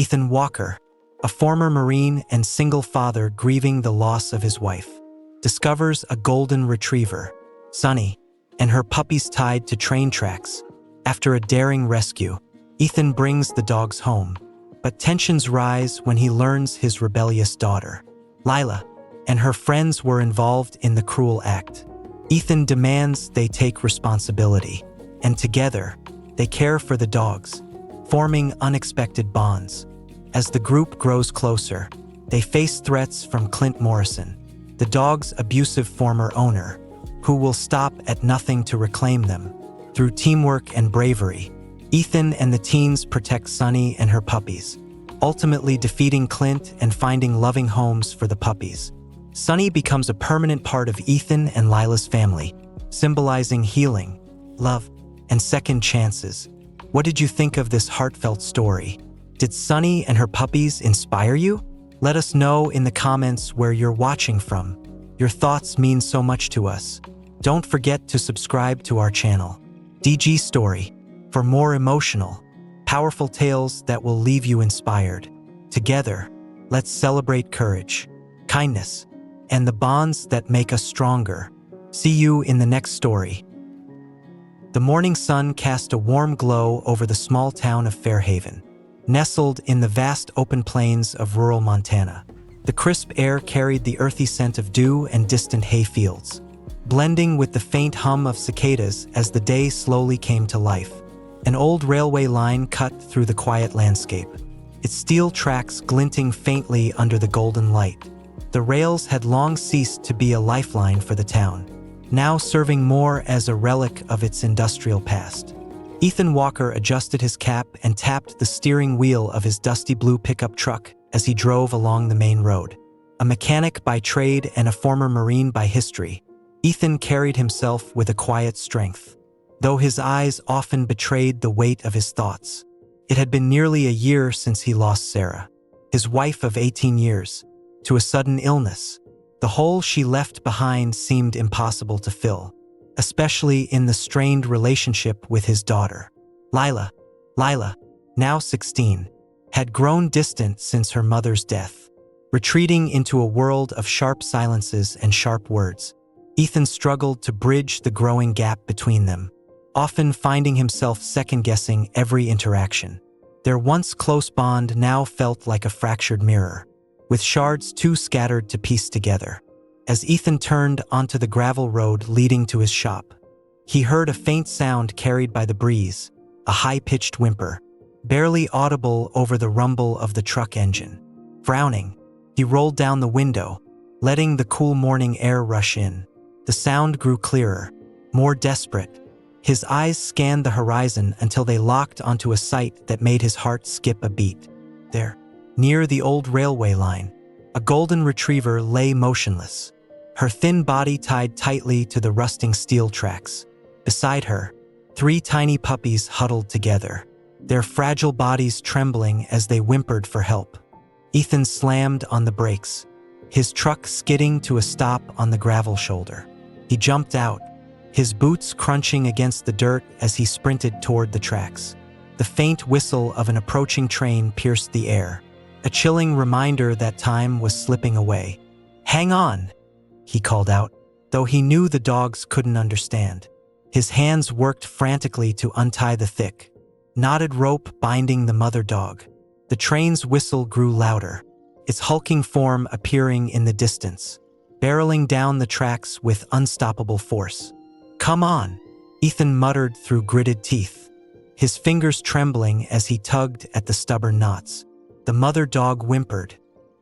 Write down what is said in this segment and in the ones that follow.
Ethan Walker, a former Marine and single father grieving the loss of his wife, discovers a golden retriever, Sunny, and her puppies tied to train tracks. After a daring rescue, Ethan brings the dogs home, but tensions rise when he learns his rebellious daughter, Lila, and her friends were involved in the cruel act. Ethan demands they take responsibility, and together, they care for the dogs, forming unexpected bonds. As the group grows closer, they face threats from Clint Morrison, the dog's abusive former owner, who will stop at nothing to reclaim them. Through teamwork and bravery, Ethan and the teens protect Sunny and her puppies, ultimately defeating Clint and finding loving homes for the puppies. Sunny becomes a permanent part of Ethan and Lila's family, symbolizing healing, love, and second chances. What did you think of this heartfelt story? Did Sunny and her puppies inspire you? Let us know in the comments where you're watching from. Your thoughts mean so much to us. Don't forget to subscribe to our channel, DG Story, for more emotional, powerful tales that will leave you inspired. Together, let's celebrate courage, kindness, and the bonds that make us stronger. See you in the next story. The morning sun cast a warm glow over the small town of Fairhaven, nestled in the vast open plains of rural Montana. The crisp air carried the earthy scent of dew and distant hay fields, blending with the faint hum of cicadas as the day slowly came to life. An old railway line cut through the quiet landscape, its steel tracks glinting faintly under the golden light. The rails had long ceased to be a lifeline for the town, now serving more as a relic of its industrial past. Ethan Walker adjusted his cap and tapped the steering wheel of his dusty blue pickup truck as he drove along the main road. A mechanic by trade and a former Marine by history, Ethan carried himself with a quiet strength, though his eyes often betrayed the weight of his thoughts. It had been nearly a year since he lost Sarah, his wife of 18 years, to a sudden illness. The hole she left behind seemed impossible to fill, especially in the strained relationship with his daughter. Lila, now 16, had grown distant since her mother's death, retreating into a world of sharp silences and sharp words. Ethan struggled to bridge the growing gap between them, often finding himself second-guessing every interaction. Their once close bond now felt like a fractured mirror, with shards too scattered to piece together. As Ethan turned onto the gravel road leading to his shop, he heard a faint sound carried by the breeze, a high-pitched whimper, barely audible over the rumble of the truck engine. Frowning, he rolled down the window, letting the cool morning air rush in. The sound grew clearer, more desperate. His eyes scanned the horizon until they locked onto a sight that made his heart skip a beat. There, near the old railway line, a golden retriever lay motionless, her thin body tied tightly to the rusting steel tracks. Beside her, 3 tiny puppies huddled together, their fragile bodies trembling as they whimpered for help. Ethan slammed on the brakes, his truck skidding to a stop on the gravel shoulder. He jumped out, his boots crunching against the dirt as he sprinted toward the tracks. The faint whistle of an approaching train pierced the air, a chilling reminder that time was slipping away. "Hang on," he called out, though he knew the dogs couldn't understand. His hands worked frantically to untie the thick, knotted rope binding the mother dog. The train's whistle grew louder, its hulking form appearing in the distance, barreling down the tracks with unstoppable force. "Come on," Ethan muttered through gritted teeth, his fingers trembling as he tugged at the stubborn knots. The mother dog whimpered,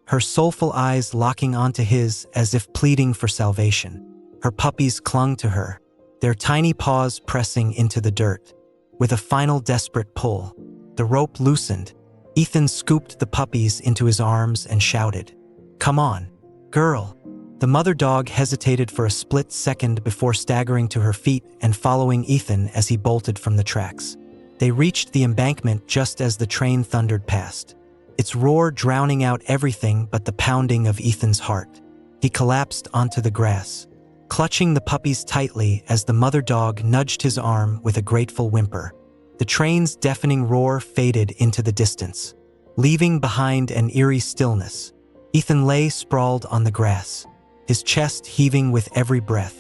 her soulful eyes locking onto his as if pleading for salvation. Her puppies clung to her, their tiny paws pressing into the dirt. With a final desperate pull, the rope loosened. Ethan scooped the puppies into his arms and shouted, "Come on, girl." The mother dog hesitated for a split second before staggering to her feet and following Ethan as he bolted from the tracks. They reached the embankment just as the train thundered past, its roar drowning out everything but the pounding of Ethan's heart. He collapsed onto the grass, clutching the puppies tightly as the mother dog nudged his arm with a grateful whimper. The train's deafening roar faded into the distance, leaving behind an eerie stillness. Ethan lay sprawled on the grass, his chest heaving with every breath.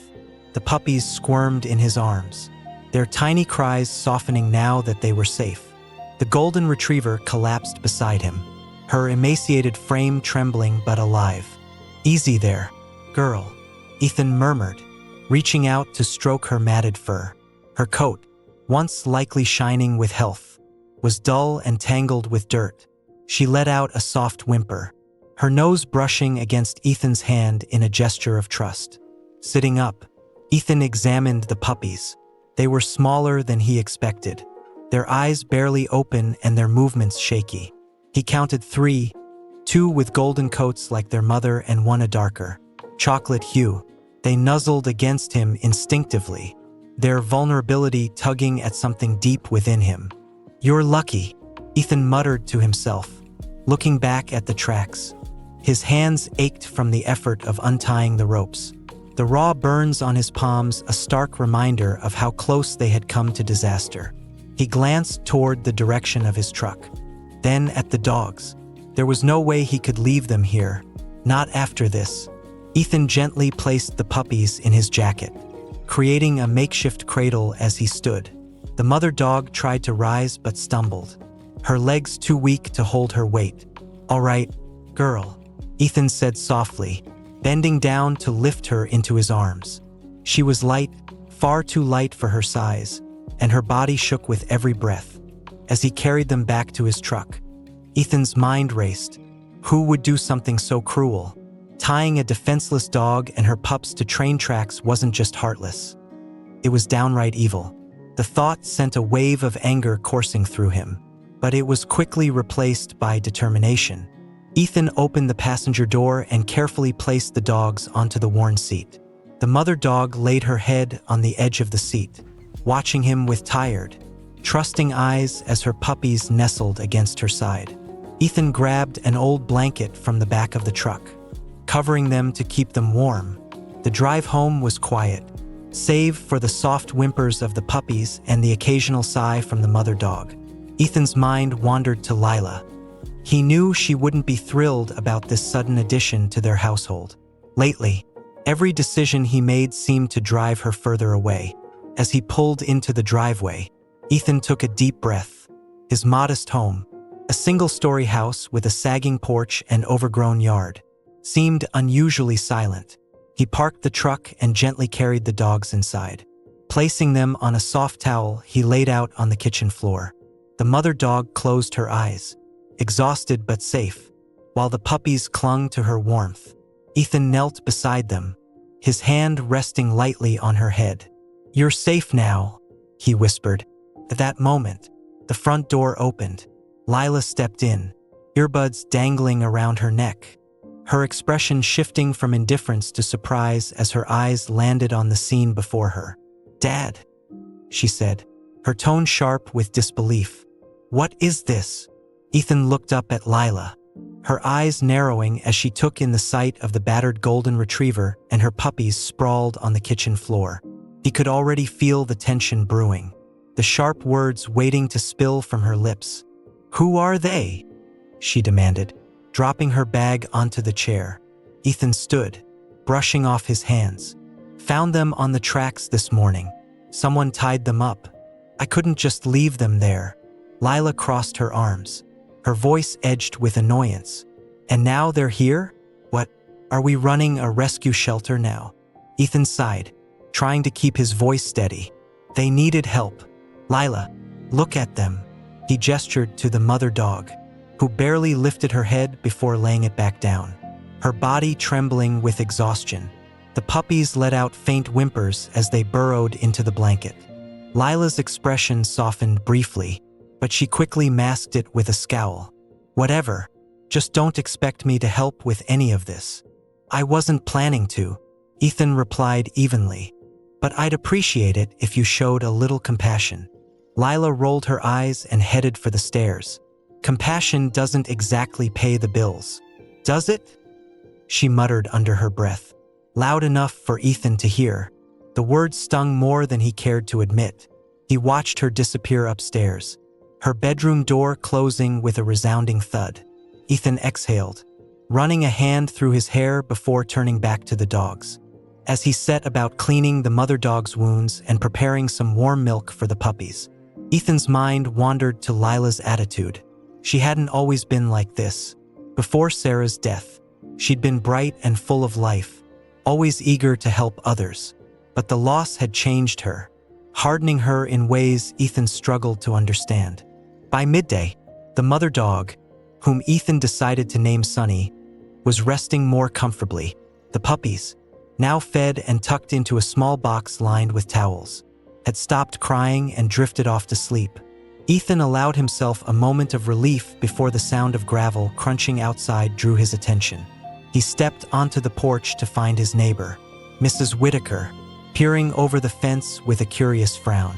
The puppies squirmed in his arms, their tiny cries softening now that they were safe. The golden retriever collapsed beside him, her emaciated frame trembling but alive. "Easy there, girl," Ethan murmured, reaching out to stroke her matted fur. Her coat, once likely shining with health, was dull and tangled with dirt. She let out a soft whimper, her nose brushing against Ethan's hand in a gesture of trust. Sitting up, Ethan examined the puppies. They were smaller than he expected, their eyes barely open and their movements shaky. He counted 3, 2 with golden coats like their mother and 1 a darker chocolate hue. They nuzzled against him instinctively, their vulnerability tugging at something deep within him. "You're lucky," Ethan muttered to himself, looking back at the tracks. His hands ached from the effort of untying the ropes, the raw burns on his palms a stark reminder of how close they had come to disaster. He glanced toward the direction of his truck, then at the dogs. There was no way he could leave them here, not after this. Ethan gently placed the puppies in his jacket, creating a makeshift cradle as he stood. The mother dog tried to rise but stumbled, her legs too weak to hold her weight. "All right, girl," Ethan said softly, bending down to lift her into his arms. She was light, far too light for her size, and her body shook with every breath. As he carried them back to his truck, Ethan's mind raced. Who would do something so cruel? Tying a defenseless dog and her pups to train tracks wasn't just heartless. It was downright evil. The thought sent a wave of anger coursing through him, but it was quickly replaced by determination. Ethan opened the passenger door and carefully placed the dogs onto the worn seat. The mother dog laid her head on the edge of the seat, watching him with tired, trusting eyes as her puppies nestled against her side. Ethan grabbed an old blanket from the back of the truck, covering them to keep them warm. The drive home was quiet, save for the soft whimpers of the puppies and the occasional sigh from the mother dog. Ethan's mind wandered to Lila. He knew she wouldn't be thrilled about this sudden addition to their household. Lately, every decision he made seemed to drive her further away. As he pulled into the driveway, Ethan took a deep breath. His modest home, a single-story house with a sagging porch and overgrown yard, seemed unusually silent. He parked the truck and gently carried the dogs inside. Placing them on a soft towel he laid out on the kitchen floor. The mother dog closed her eyes, exhausted but safe, while the puppies clung to her warmth. Ethan knelt beside them, his hand resting lightly on her head. "You're safe now," he whispered. At that moment, the front door opened. Lila stepped in, earbuds dangling around her neck, her expression shifting from indifference to surprise as her eyes landed on the scene before her. "Dad," she said, her tone sharp with disbelief. "What is this?" Ethan looked up at Lila, her eyes narrowing as she took in the sight of the battered golden retriever and her puppies sprawled on the kitchen floor. He could already feel the tension brewing, the sharp words waiting to spill from her lips. "Who are they?" she demanded, dropping her bag onto the chair. Ethan stood, brushing off his hands. "Found them on the tracks this morning. Someone tied them up. I couldn't just leave them there." Lila crossed her arms, her voice edged with annoyance. "And now they're here? What, are we running a rescue shelter now?" Ethan sighed, trying to keep his voice steady. "They needed help. Lila, look at them." He gestured to the mother dog, who barely lifted her head before laying it back down, her body trembling with exhaustion. The puppies let out faint whimpers as they burrowed into the blanket. Lila's expression softened briefly, but she quickly masked it with a scowl. "Whatever, just don't expect me to help with any of this." "I wasn't planning to," Ethan replied evenly, "but I'd appreciate it if you showed a little compassion." Lila rolled her eyes and headed for the stairs. "Compassion doesn't exactly pay the bills, does it?" she muttered under her breath, loud enough for Ethan to hear. The words stung more than he cared to admit. He watched her disappear upstairs, her bedroom door closing with a resounding thud. Ethan exhaled, running a hand through his hair before turning back to the dogs. As he set about cleaning the mother dog's wounds and preparing some warm milk for the puppies, Ethan's mind wandered to Lila's attitude. She hadn't always been like this. Before Sarah's death, she'd been bright and full of life, always eager to help others. But the loss had changed her, hardening her in ways Ethan struggled to understand. By midday, the mother dog, whom Ethan decided to name Sunny, was resting more comfortably. The puppies, now fed and tucked into a small box lined with towels, had stopped crying and drifted off to sleep. Ethan allowed himself a moment of relief before the sound of gravel crunching outside drew his attention. He stepped onto the porch to find his neighbor, Mrs. Whitaker, peering over the fence with a curious frown.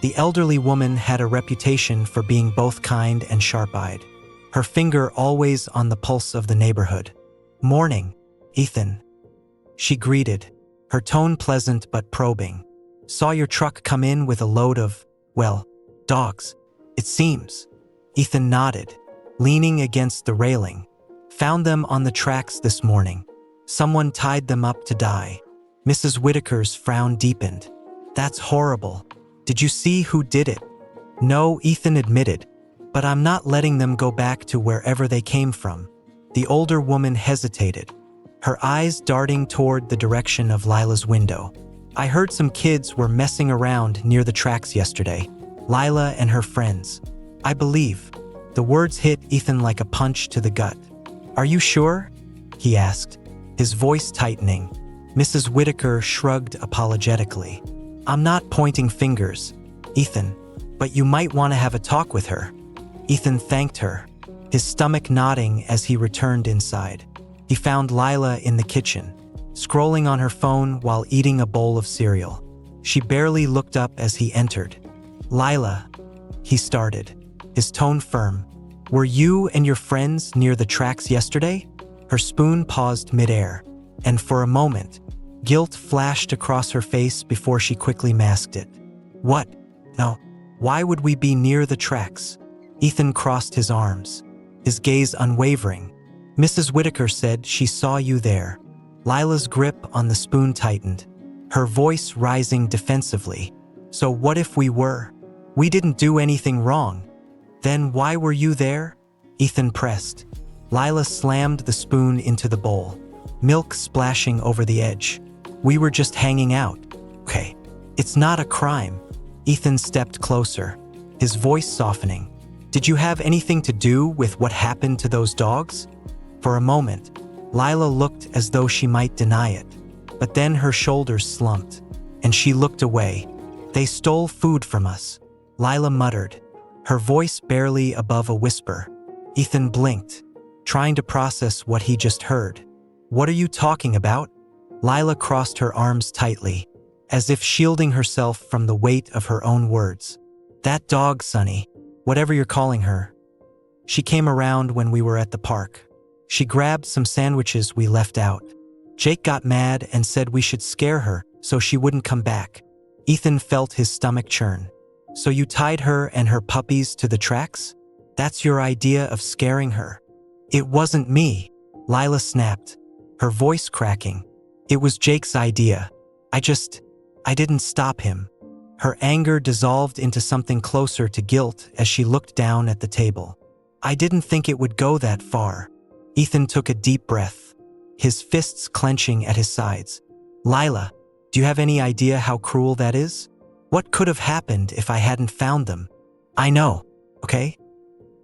The elderly woman had a reputation for being both kind and sharp-eyed, her finger always on the pulse of the neighborhood. "Morning, Ethan," she greeted, her tone pleasant but probing. "Saw your truck come in with a load of, well, dogs, it seems." Ethan nodded, leaning against the railing. "Found them on the tracks this morning. Someone tied them up to die." Mrs. Whitaker's frown deepened. "That's horrible. Did you see who did it?" "No," Ethan admitted, "but I'm not letting them go back to wherever they came from." The older woman hesitated, her eyes darting toward the direction of Lila's window. "I heard some kids were messing around near the tracks yesterday. Lila and her friends, I believe." The words hit Ethan like a punch to the gut. "Are you sure?" he asked, his voice tightening. Mrs. Whitaker shrugged apologetically. "I'm not pointing fingers, Ethan, but you might want to have a talk with her." Ethan thanked her, his stomach nodding as he returned inside. He found Lila in the kitchen, scrolling on her phone while eating a bowl of cereal. She barely looked up as he entered. "Lila," he started, his tone firm, "were you and your friends near the tracks yesterday?" Her spoon paused midair, and for a moment, guilt flashed across her face before she quickly masked it. "What? No. Why would we be near the tracks?" Ethan crossed his arms, his gaze unwavering. "Mrs. Whitaker said she saw you there." Lila's grip on the spoon tightened, her voice rising defensively. "So what if we were? We didn't do anything wrong. Then why were you there?" Ethan pressed. Lila slammed the spoon into the bowl, milk splashing over the edge. "We were just hanging out. Okay, it's not a crime." Ethan stepped closer, his voice softening. "Did you have anything to do with what happened to those dogs?" For a moment, Lila looked as though she might deny it, but then her shoulders slumped, and she looked away. "They stole food from us," Lila muttered, her voice barely above a whisper. Ethan blinked, trying to process what he just heard. "What are you talking about?" Lila crossed her arms tightly, as if shielding herself from the weight of her own words. "That dog, Sunny, whatever you're calling her. She came around when we were at the park. She grabbed some sandwiches we left out. Jake got mad and said we should scare her so she wouldn't come back." Ethan felt his stomach churn. "So you tied her and her puppies to the tracks? That's your idea of scaring her?" "It wasn't me," Lila snapped, her voice cracking. "It was Jake's idea. I didn't stop him." Her anger dissolved into something closer to guilt as she looked down at the table. "I didn't think it would go that far." Ethan took a deep breath, his fists clenching at his sides. "Lila, do you have any idea how cruel that is? What could have happened if I hadn't found them?" "I know, okay?"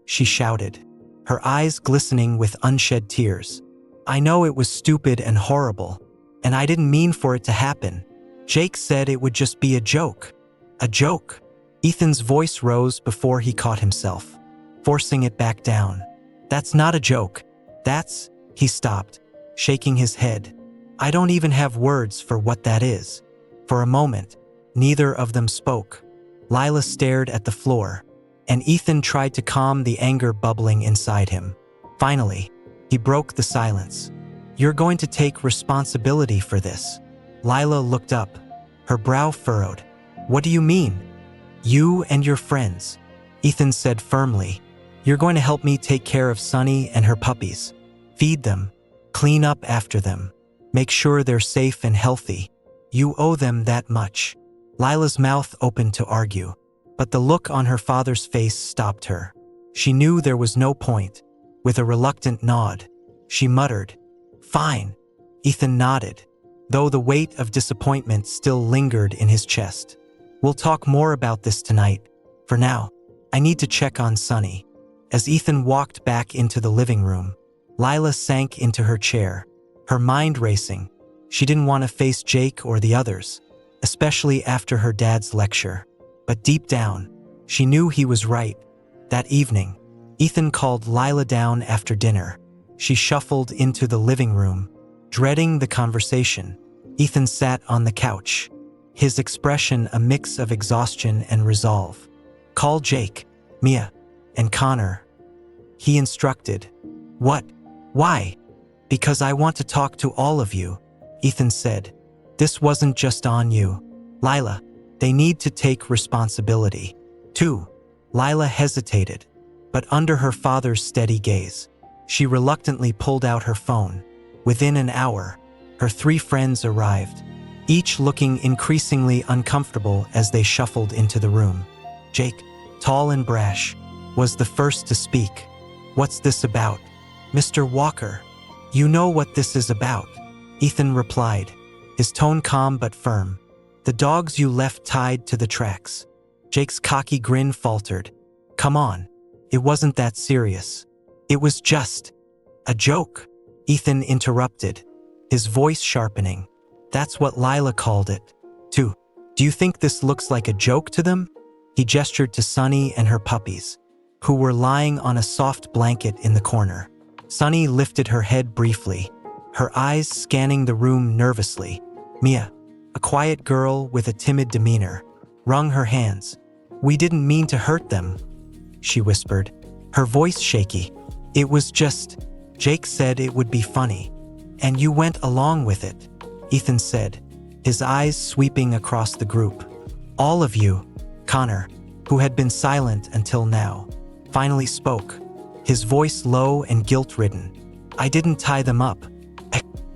she shouted, her eyes glistening with unshed tears. "I know it was stupid and horrible, and I didn't mean for it to happen. Jake said it would just be a joke." "A joke?" Ethan's voice rose before he caught himself, forcing it back down. "That's not a joke. That's..." He stopped, shaking his head. "I don't even have words for what that is." For a moment, neither of them spoke. Lila stared at the floor, and Ethan tried to calm the anger bubbling inside him. Finally, he broke the silence. "You're going to take responsibility for this." Lila looked up, her brow furrowed. "What do you mean?" "You and your friends. Ethan said firmly. You're going to help me take care of Sunny and her puppies. Feed them. Clean up after them. Make sure they're safe and healthy. You owe them that much. Lila's mouth opened to argue, but the look on her father's face stopped her. She knew there was no point. With a reluctant nod, she muttered, Fine. Ethan nodded, though the weight of disappointment still lingered in his chest. We'll talk more about this tonight. For now, I need to check on Sunny. As Ethan walked back into the living room, Lila sank into her chair, her mind racing. She didn't want to face Jake or the others, especially after her dad's lecture. But deep down, she knew he was right. That evening, Ethan called Lila down after dinner. She shuffled into the living room, dreading the conversation. Ethan sat on the couch, his expression a mix of exhaustion and resolve. Call Jake, Mia, and Connor, he instructed. What? Why? Because I want to talk to all of you, Ethan said. This wasn't just on you, Lila. They need to take responsibility, too. Lila hesitated, but under her father's steady gaze, she reluctantly pulled out her phone. Within an hour, her 3 friends arrived, each looking increasingly uncomfortable as they shuffled into the room. Jake, tall and brash, was the first to speak. What's this about? Mr. Walker, you know what this is about, Ethan replied, his tone calm but firm. The dogs you left tied to the tracks. Jake's cocky grin faltered. Come on, it wasn't that serious. It was just a joke, Ethan interrupted, his voice sharpening. That's what Lila called it, too. Do you think this looks like a joke to them? He gestured to Sunny and her puppies, who were lying on a soft blanket in the corner. Sunny lifted her head briefly, her eyes scanning the room nervously. Mia, a quiet girl with a timid demeanor, wrung her hands. We didn't mean to hurt them, she whispered, her voice shaky. It was just, Jake said it would be funny. And you went along with it, Ethan said, his eyes sweeping across the group. All of you, Connor, who had been silent until now, finally spoke, his voice low and guilt-ridden. I didn't tie them up.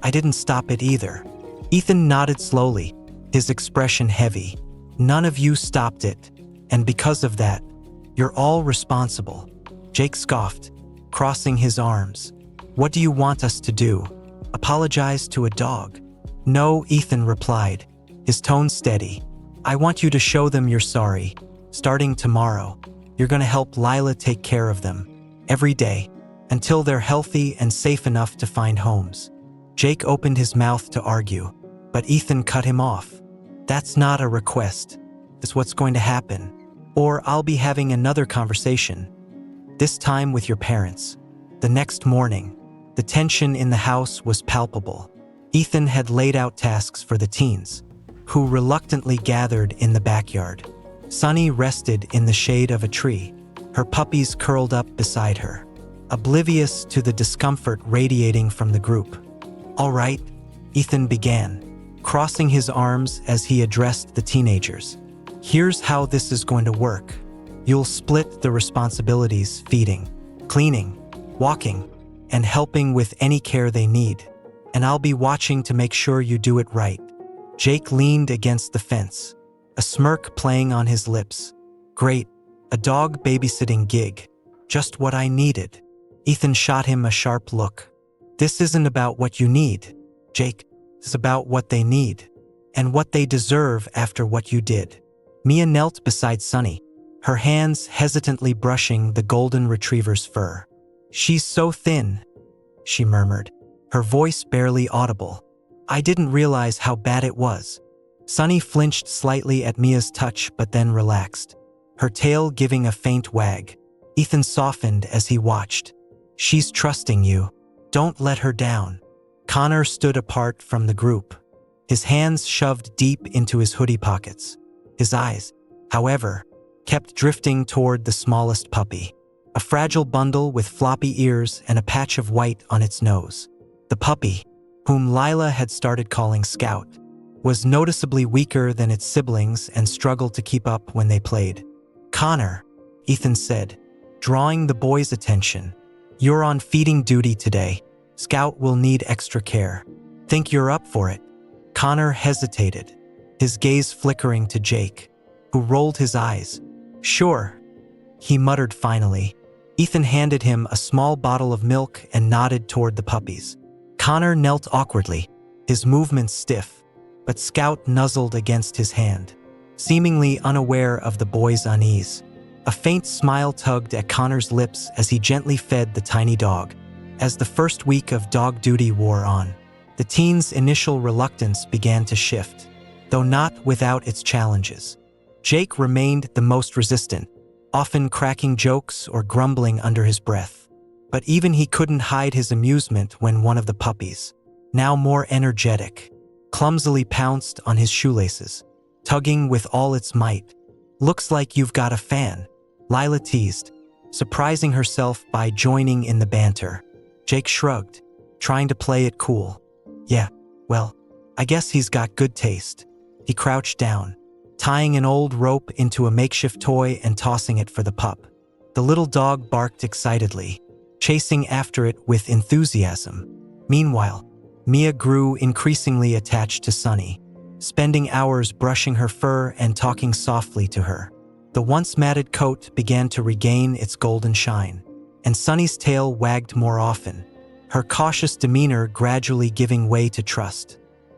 I didn't stop it either. Ethan nodded slowly, his expression heavy. None of you stopped it, and because of that, you're all responsible. Jake scoffed, crossing his arms. What do you want us to do? Apologize to a dog? No, Ethan replied, his tone steady. I want you to show them you're sorry. Starting tomorrow, you're going to help Lila take care of them, every day, until they're healthy and safe enough to find homes. Jake opened his mouth to argue, but Ethan cut him off. That's not a request. It's what's going to happen. Or I'll be having another conversation. This time with your parents. The next morning, the tension in the house was palpable. Ethan had laid out tasks for the teens, who reluctantly gathered in the backyard. Sunny rested in the shade of a tree, her puppies curled up beside her, oblivious to the discomfort radiating from the group. All right, Ethan began, crossing his arms as he addressed the teenagers. Here's how this is going to work. You'll split the responsibilities: feeding, cleaning, walking, and helping with any care they need. And I'll be watching to make sure you do it right. Jake leaned against the fence, a smirk playing on his lips. Great, a dog babysitting gig. Just what I needed. Ethan shot him a sharp look. This isn't about what you need, Jake. It's about what they need, and what they deserve after what you did. Mia knelt beside Sunny, her hands hesitantly brushing the golden retriever's fur. She's so thin, she murmured, her voice barely audible. I didn't realize how bad it was. Sunny flinched slightly at Mia's touch but then relaxed, her tail giving a faint wag. Ethan softened as he watched. She's trusting you. Don't let her down. Connor stood apart from the group, his hands shoved deep into his hoodie pockets. His eyes, however, kept drifting toward the smallest puppy, a fragile bundle with floppy ears and a patch of white on its nose. The puppy, whom Lila had started calling Scout, was noticeably weaker than its siblings and struggled to keep up when they played. Connor, Ethan said, drawing the boy's attention. "You're on feeding duty today. Scout will need extra care. Think you're up for it?" Connor hesitated, his gaze flickering to Jake, who rolled his eyes. "Sure," he muttered finally. Ethan handed him a small bottle of milk and nodded toward the puppies. Connor knelt awkwardly, his movements stiff, but Scout nuzzled against his hand, seemingly unaware of the boy's unease. A faint smile tugged at Connor's lips as he gently fed the tiny dog. As the first week of dog duty wore on, the teen's initial reluctance began to shift, though not without its challenges. Jake remained the most resistant, often cracking jokes or grumbling under his breath. But even he couldn't hide his amusement when one of the puppies, now more energetic, clumsily pounced on his shoelaces, tugging with all its might. "Looks like you've got a fan," Lila teased, surprising herself by joining in the banter. Jake shrugged, trying to play it cool. "Yeah, well, I guess he's got good taste." He crouched down, tying an old rope into a makeshift toy and tossing it for the pup. The little dog barked excitedly, chasing after it with enthusiasm. Meanwhile, Mia grew increasingly attached to Sunny, spending hours brushing her fur and talking softly to her. The once matted coat began to regain its golden shine, and Sunny's tail wagged more often, her cautious demeanor gradually giving way to trust.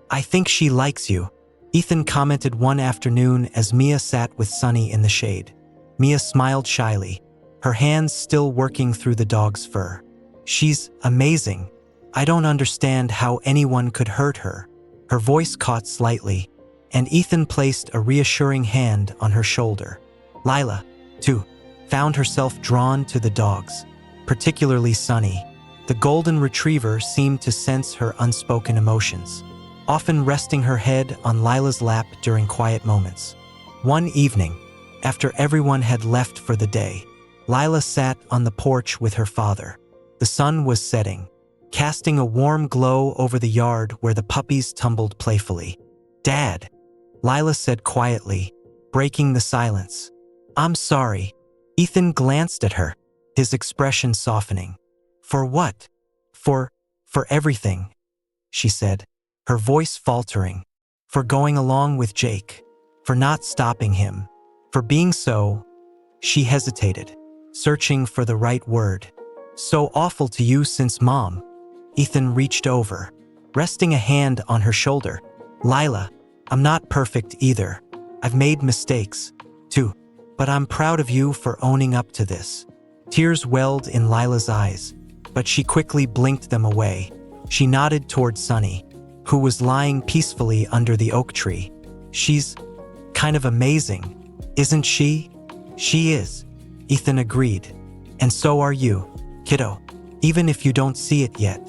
"I think she likes you," Ethan commented one afternoon as Mia sat with Sunny in the shade. Mia smiled shyly, her hands still working through the dog's fur. "She's amazing. I don't understand how anyone could hurt her." Her voice caught slightly, and Ethan placed a reassuring hand on her shoulder. Lila, too, found herself drawn to the dogs, particularly Sunny. The golden retriever seemed to sense her unspoken emotions, often resting her head on Lila's lap during quiet moments. One evening, after everyone had left for the day, Lila sat on the porch with her father. The sun was setting, casting a warm glow over the yard where the puppies tumbled playfully. "Dad," Lila said quietly, breaking the silence. "I'm sorry." Ethan glanced at her, his expression softening. "For what?" For everything," she said, her voice faltering. "For going along with Jake, for not stopping him, for being so—" She hesitated, searching for the right word. "So awful to you since Mom." Ethan reached over, resting a hand on her shoulder. "Lila, I'm not perfect either. I've made mistakes, too. But I'm proud of you for owning up to this." Tears welled in Lila's eyes, but she quickly blinked them away. She nodded toward Sunny, who was lying peacefully under the oak tree. "She's kind of amazing, isn't she?" "She is," Ethan agreed. "And so are you, kiddo, even if you don't see it yet."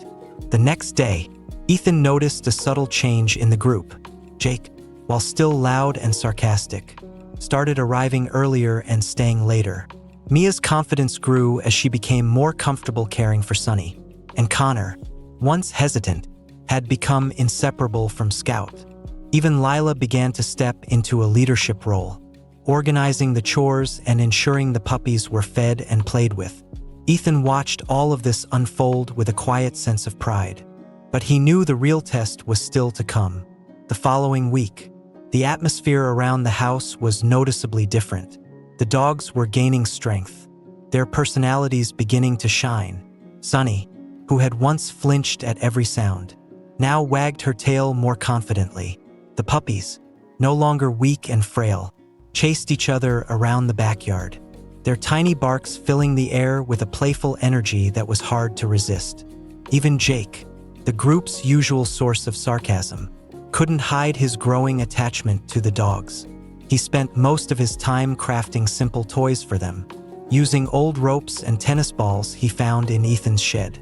The next day, Ethan noticed a subtle change in the group. Jake, while still loud and sarcastic, started arriving earlier and staying later. Mia's confidence grew as she became more comfortable caring for Sunny, and Connor, once hesitant, had become inseparable from Scout. Even Lila began to step into a leadership role, organizing the chores and ensuring the puppies were fed and played with. Ethan watched all of this unfold with a quiet sense of pride, but he knew the real test was still to come. The following week, the atmosphere around the house was noticeably different. The dogs were gaining strength, their personalities beginning to shine. Sunny, who had once flinched at every sound, now wagged her tail more confidently. The puppies, no longer weak and frail, chased each other around the backyard, their tiny barks filling the air with a playful energy that was hard to resist. Even Jake, the group's usual source of sarcasm, couldn't hide his growing attachment to the dogs. He spent most of his time crafting simple toys for them, using old ropes and tennis balls he found in Ethan's shed.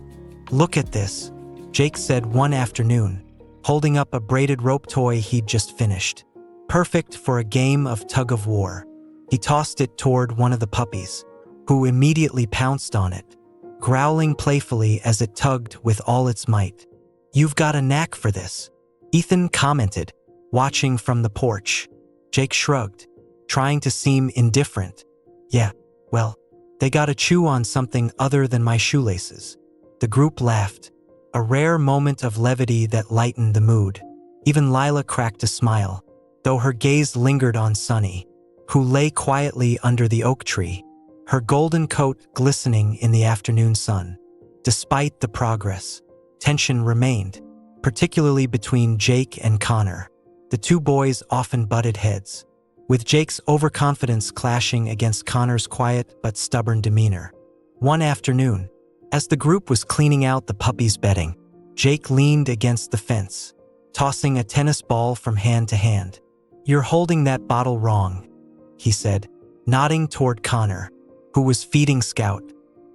"Look at this," Jake said one afternoon, holding up a braided rope toy he'd just finished. "Perfect for a game of tug-of-war." He tossed it toward one of the puppies, who immediately pounced on it, growling playfully as it tugged with all its might. "You've got a knack for this," Ethan commented, watching from the porch. Jake shrugged, trying to seem indifferent. "Yeah, Well, they gotta chew on something other than my shoelaces. The group laughed, a rare moment of levity that lightened the mood. Even Lila cracked a smile, though her gaze lingered on Sunny, who lay quietly under the oak tree, her golden coat glistening in the afternoon sun. Despite the progress, tension remained, particularly between Jake and Connor. The two boys often butted heads, with Jake's overconfidence clashing against Connor's quiet but stubborn demeanor. One afternoon, as the group was cleaning out the puppies' bedding, Jake leaned against the fence, tossing a tennis ball from hand to hand. "You're holding that bottle wrong," he said, nodding toward Connor, who was feeding Scout.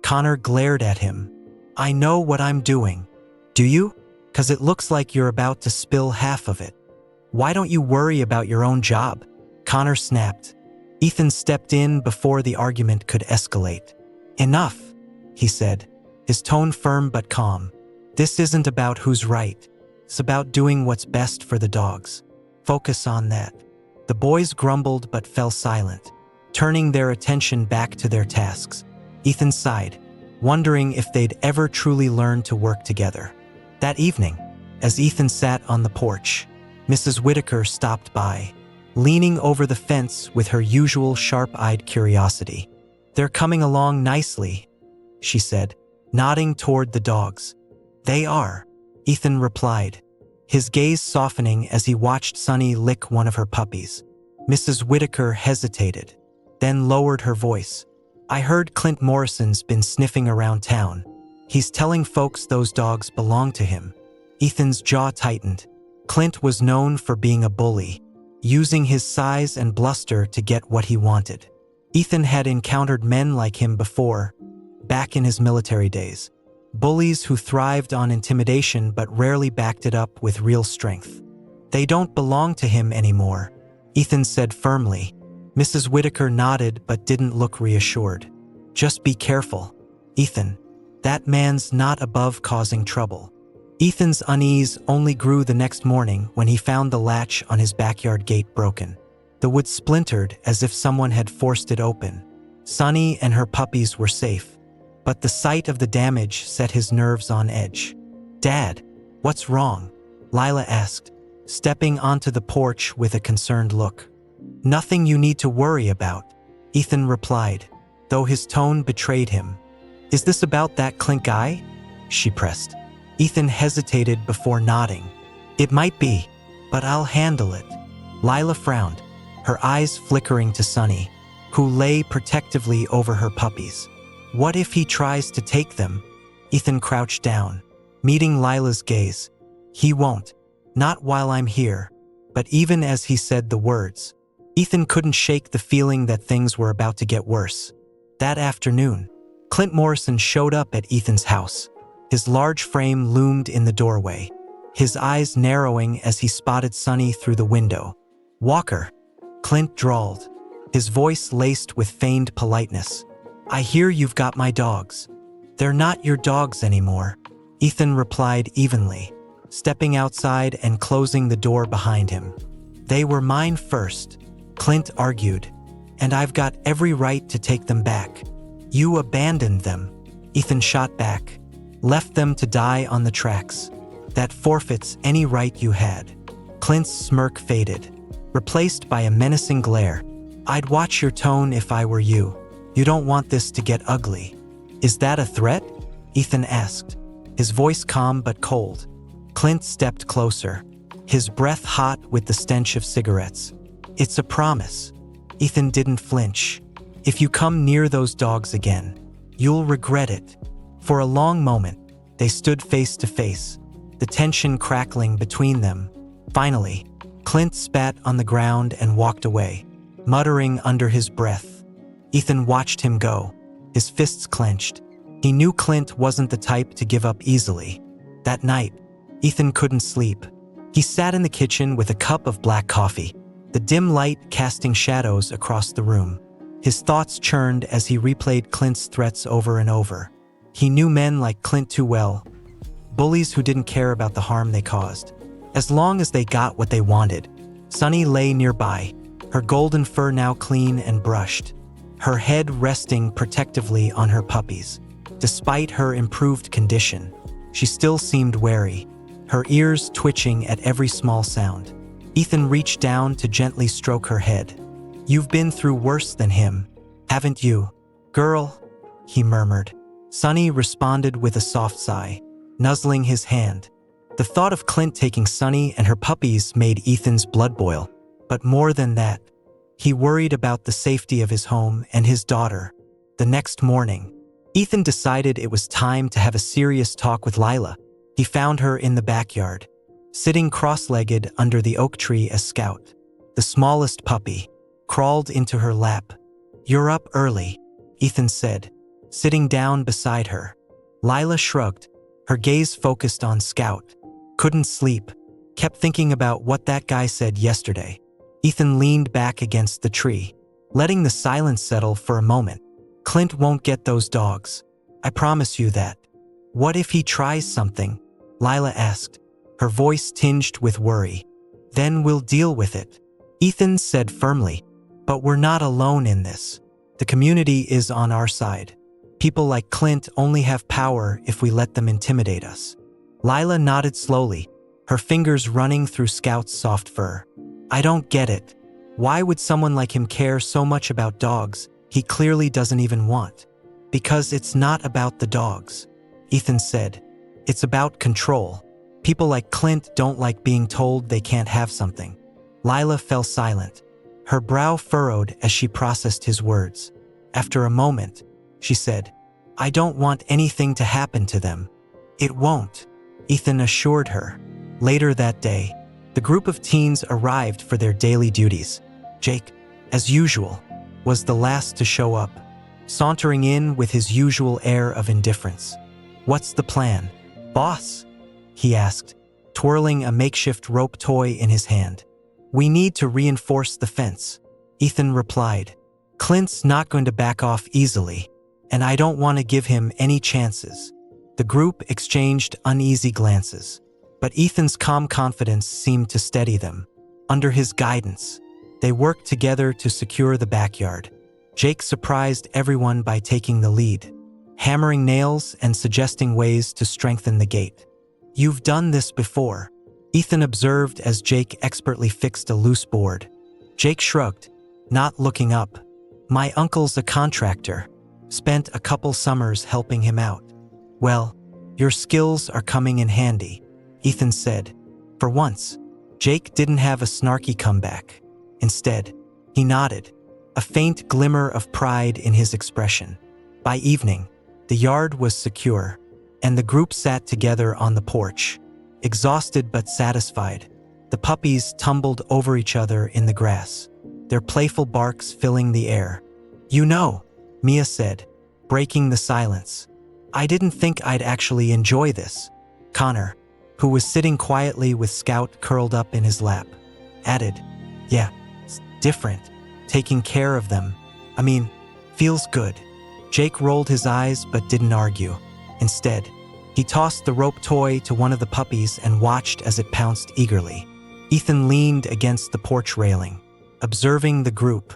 Connor glared at him. "I know what I'm doing. Do you? 'Cause it looks like you're about to spill half of it. Why don't you worry about your own job?" Connor snapped. Ethan stepped in before the argument could escalate. "Enough," he said, his tone firm but calm. "This isn't about who's right. It's about doing what's best for the dogs. Focus on that." The boys grumbled but fell silent, turning their attention back to their tasks. Ethan sighed, wondering if they'd ever truly learn to work together. That evening, as Ethan sat on the porch, Mrs. Whitaker stopped by, leaning over the fence with her usual sharp-eyed curiosity. "They're coming along nicely," she said, nodding toward the dogs. "They are," Ethan replied, his gaze softening as he watched Sunny lick one of her puppies. Mrs. Whitaker hesitated, then lowered her voice. "I heard Clint Morrison's been sniffing around town. He's telling folks those dogs belong to him." Ethan's jaw tightened. Clint was known for being a bully, using his size and bluster to get what he wanted. Ethan had encountered men like him before, back in his military days. Bullies who thrived on intimidation but rarely backed it up with real strength. "They don't belong to him anymore," Ethan said firmly. Mrs. Whitaker nodded but didn't look reassured. "Just be careful, Ethan. That man's not above causing trouble." Ethan's unease only grew the next morning when he found the latch on his backyard gate broken. The wood splintered as if someone had forced it open. Sunny and her puppies were safe, but the sight of the damage set his nerves on edge. "Dad, what's wrong?" Lila asked, stepping onto the porch with a concerned look. "Nothing you need to worry about," Ethan replied, though his tone betrayed him. "Is this about that Clint guy?" she pressed. Ethan hesitated before nodding. "It might be, but I'll handle it." Lila frowned, her eyes flickering to Sunny, who lay protectively over her puppies. "What if he tries to take them?" Ethan crouched down, meeting Lila's gaze. "He won't. Not while I'm here." But even as he said the words, Ethan couldn't shake the feeling that things were about to get worse. That afternoon, Clint Morrison showed up at Ethan's house. His large frame loomed in the doorway, his eyes narrowing as he spotted Sunny through the window. "Walker," Clint drawled, his voice laced with feigned politeness. "I hear you've got my dogs." "They're not your dogs anymore," Ethan replied evenly, stepping outside and closing the door behind him. "They were mine first," Clint argued, "and I've got every right to take them back." "You abandoned them," Ethan shot back. "Left them to die on the tracks. That forfeits any right you had." Clint's smirk faded, replaced by a menacing glare. "I'd watch your tone if I were you. You don't want this to get ugly." "Is that a threat?" Ethan asked, his voice calm but cold. Clint stepped closer, his breath hot with the stench of cigarettes. "It's a promise." Ethan didn't flinch. "If you come near those dogs again, you'll regret it." For a long moment, they stood face to face, the tension crackling between them. Finally, Clint spat on the ground and walked away, muttering under his breath. Ethan watched him go, his fists clenched. He knew Clint wasn't the type to give up easily. That night, Ethan couldn't sleep. He sat in the kitchen with a cup of black coffee, the dim light casting shadows across the room. His thoughts churned as he replayed Clint's threats over and over. He knew men like Clint too well, bullies who didn't care about the harm they caused, as long as they got what they wanted. Sunny lay nearby, her golden fur now clean and brushed. her head resting protectively on her puppies. Despite her improved condition, she still seemed wary, her ears twitching at every small sound. Ethan reached down to gently stroke her head. "You've been through worse than him, haven't you, girl?" he murmured. Sunny responded with a soft sigh, nuzzling his hand. The thought of Clint taking Sunny and her puppies made Ethan's blood boil. But more than that, he worried about the safety of his home and his daughter. The next morning, Ethan decided it was time to have a serious talk with Lila. He found her in the backyard, sitting cross-legged under the oak tree as Scout, the smallest puppy, crawled into her lap. "You're up early," Ethan said, sitting down beside her. Lila shrugged, her gaze focused on Scout. "Couldn't sleep. Kept thinking about what that guy said yesterday." Ethan leaned back against the tree, letting the silence settle for a moment. "Clint won't get those dogs. I promise you that." "What if he tries something?" Lila asked, her voice tinged with worry. "Then we'll deal with it," Ethan said firmly. "But we're not alone in this. The community is on our side. People like Clint only have power if we let them intimidate us." Lila nodded slowly, her fingers running through Scout's soft fur. "I don't get it. Why would someone like him care so much about dogs he clearly doesn't even want?" "Because it's not about the dogs," Ethan said. "It's about control. People like Clint don't like being told they can't have something." Lila fell silent, her brow furrowed as she processed his words. After a moment, she said, "I don't want anything to happen to them." "It won't," Ethan assured her. Later that day, the group of teens arrived for their daily duties. Jake, as usual, was the last to show up, sauntering in with his usual air of indifference. "What's the plan, boss?" he asked, twirling a makeshift rope toy in his hand. "We need to reinforce the fence," Ethan replied. "Clint's not going to back off easily, and I don't want to give him any chances." The group exchanged uneasy glances, but Ethan's calm confidence seemed to steady them. Under his guidance, they worked together to secure the backyard. Jake surprised everyone by taking the lead, hammering nails and suggesting ways to strengthen the gate. "You've done this before," Ethan observed as Jake expertly fixed a loose board. Jake shrugged, not looking up. "My uncle's a contractor. Spent a couple summers helping him out." "Well, your skills are coming in handy," Ethan said. For once, Jake didn't have a snarky comeback. Instead, he nodded, a faint glimmer of pride in his expression. By evening, the yard was secure, and the group sat together on the porch, exhausted but satisfied. The puppies tumbled over each other in the grass, their playful barks filling the air. "You know," Mia said, breaking the silence, "I didn't think I'd actually enjoy this." Connor, who was sitting quietly with Scout curled up in his lap, added, "Yeah, it's different. Taking care of them. Feels good." Jake rolled his eyes but didn't argue. Instead, he tossed the rope toy to one of the puppies and watched as it pounced eagerly. Ethan leaned against the porch railing, observing the group.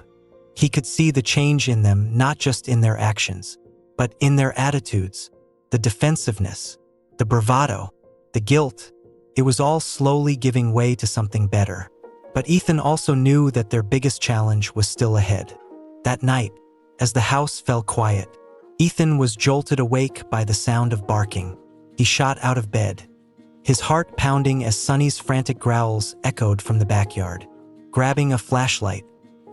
He could see the change in them, not just in their actions, but in their attitudes, the defensiveness, the bravado, the guilt. It was all slowly giving way to something better. But Ethan also knew that their biggest challenge was still ahead. That night, as the house fell quiet, Ethan was jolted awake by the sound of barking. He shot out of bed, his heart pounding as Sunny's frantic growls echoed from the backyard. Grabbing a flashlight,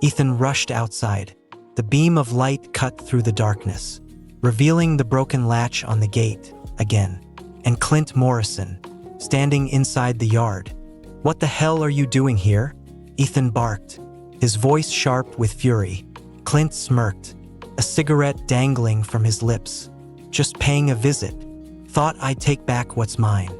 Ethan rushed outside. The beam of light cut through the darkness, revealing the broken latch on the gate again, and Clint Morrison, standing inside the yard. "What the hell are you doing here?" Ethan barked, his voice sharp with fury. Clint smirked, a cigarette dangling from his lips. "Just paying a visit. Thought I'd take back what's mine."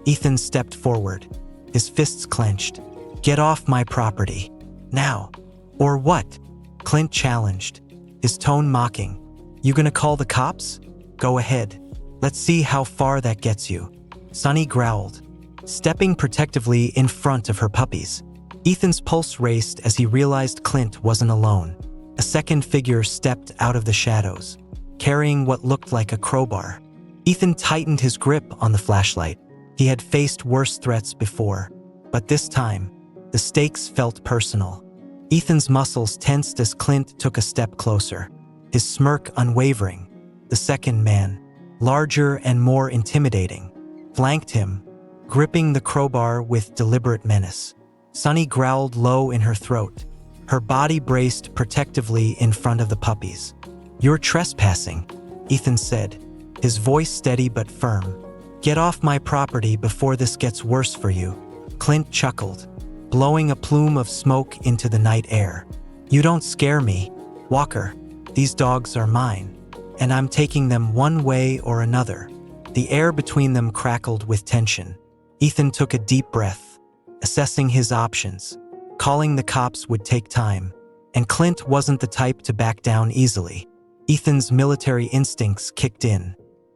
Ethan stepped forward, his fists clenched. "Get off my property. Now." "Or what?" Clint challenged, his tone mocking. "You gonna call the cops? Go ahead. Let's see how far that gets you." Sunny growled, stepping protectively in front of her puppies. Ethan's pulse raced as he realized Clint wasn't alone. A A second figure stepped out of the shadows, carrying what looked like a crowbar. Ethan tightened his grip on the flashlight. He had faced worse threats before, but this time, the stakes felt personal. Ethan's muscles tensed as Clint took a step closer, his smirk unwavering. The second man, larger and more intimidating, flanked him, gripping the crowbar with deliberate menace. Sunny growled low in her throat, her body braced protectively in front of the puppies. "You're trespassing," Ethan said, his voice steady but firm. "Get off my property before this gets worse for you." Clint chuckled, blowing a plume of smoke into the night air. "You don't scare me, Walker. These dogs are mine, and I'm taking them one way or another." The air between them crackled with tension. Ethan took a deep breath, assessing his options. Calling the cops would take time, and Clint wasn't the type to back down easily. Ethan's military instincts kicked in,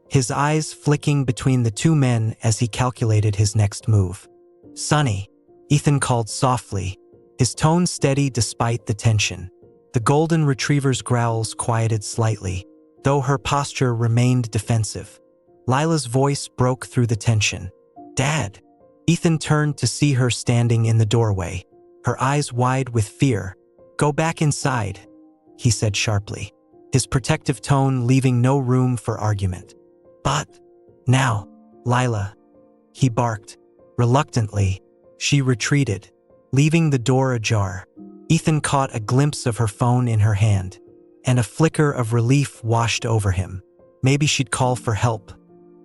his eyes flicking between the two men as he calculated his next move. "Sonny," Ethan called softly, his tone steady despite the tension. The golden retriever's growls quieted slightly, though her posture remained defensive. Lila's voice broke through the tension. "Dad." Ethan turned to see her standing in the doorway, her eyes wide with fear. "Go back inside," he said sharply, his protective tone leaving no room for argument. "But now, Lila," he barked. Reluctantly, she retreated, leaving the door ajar. Ethan caught a glimpse of her phone in her hand, and a flicker of relief washed over him. Maybe she'd call for help.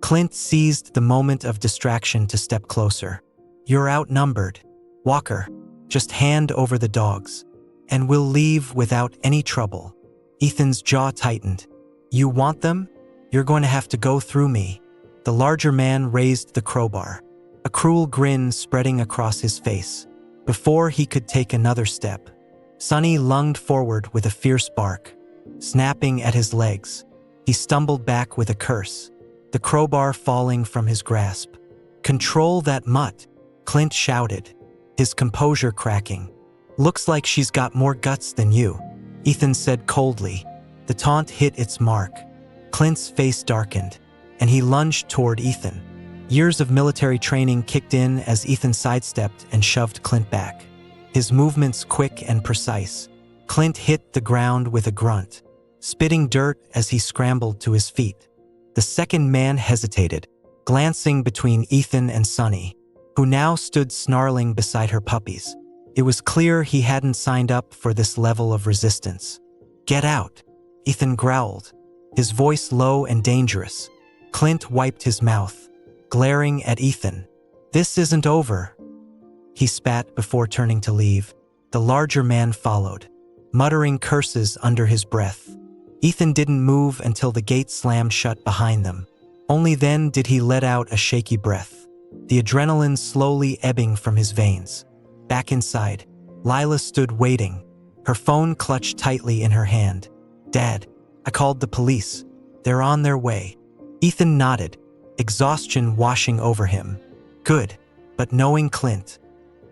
Clint seized the moment of distraction to step closer. "You're outnumbered, Walker. Just hand over the dogs, and we'll leave without any trouble." Ethan's jaw tightened. "You want them? You're going to have to go through me." The larger man raised the crowbar, a cruel grin spreading across his face. Before he could take another step, Sonny lunged forward with a fierce bark, snapping at his legs. He stumbled back with a curse, the crowbar falling from his grasp. "Control that mutt," Clint shouted, his composure cracking. "Looks like she's got more guts than you," Ethan said coldly. The taunt hit its mark. Clint's face darkened, and he lunged toward Ethan. Years of military training kicked in as Ethan sidestepped and shoved Clint back. His movements quick and precise. Clint hit the ground with a grunt, spitting dirt as he scrambled to his feet. The second man hesitated, glancing between Ethan and Sonny, who now stood snarling beside her puppies. It was clear he hadn't signed up for this level of resistance. "Get out," Ethan growled, his voice low and dangerous. Clint wiped his mouth, glaring at Ethan. "This isn't over." He spat before turning to leave. The larger man followed, muttering curses under his breath. Ethan didn't move until the gate slammed shut behind them. Only then did he let out a shaky breath, the adrenaline slowly ebbing from his veins. Back inside, Lila stood waiting, her phone clutched tightly in her hand. "Dad, I called the police. They're on their way." Ethan nodded, exhaustion washing over him. "Good, but knowing Clint,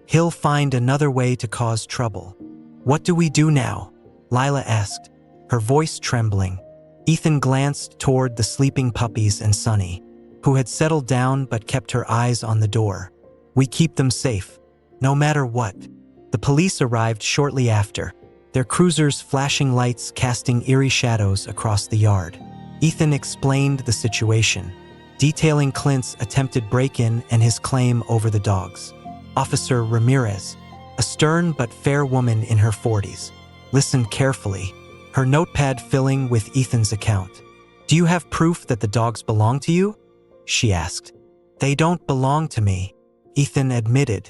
he'll find another way to cause trouble." "What do we do now?" Lila asked, her voice trembling. Ethan glanced toward the sleeping puppies and Sonny, who had settled down but kept her eyes on the door. "We keep them safe, no matter what." The police arrived shortly after, their cruisers flashing lights casting eerie shadows across the yard. Ethan explained the situation, detailing Clint's attempted break-in and his claim over the dogs. Officer Ramirez, a stern but fair woman in her 40s, listened carefully, her notepad filling with Ethan's account. "Do you have proof that the dogs belong to you?" she asked. "They don't belong to me," Ethan admitted.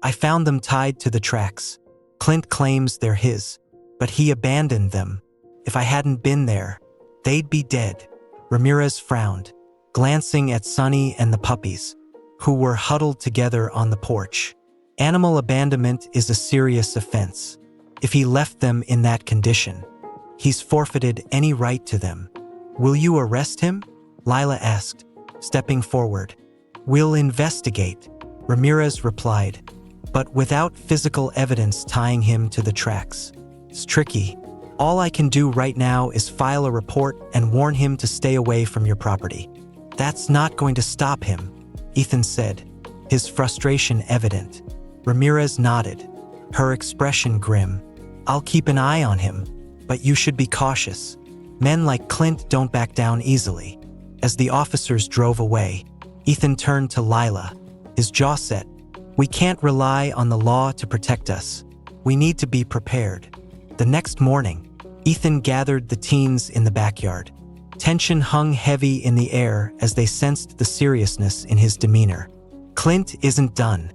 "I found them tied to the tracks. Clint claims they're his, but he abandoned them. If I hadn't been there, they'd be dead." Ramirez frowned, glancing at Sonny and the puppies, who were huddled together on the porch. Animal abandonment is a serious offense. If he left them in that condition, he's forfeited any right to them. "Will you arrest him?" Lila asked, stepping forward. "We'll investigate," Ramirez replied, "but without physical evidence tying him to the tracks. It's tricky. All I can do right now is file a report and warn him to stay away from your property." "That's not going to stop him," Ethan said, his frustration evident. Ramirez nodded, her expression grim. "I'll keep an eye on him, but you should be cautious. Men like Clint don't back down easily." As the officers drove away, Ethan turned to Lila, his jaw set. "We can't rely on the law to protect us. We need to be prepared." The next morning, Ethan gathered the teens in the backyard. Tension hung heavy in the air as they sensed the seriousness in his demeanor. "Clint isn't done,"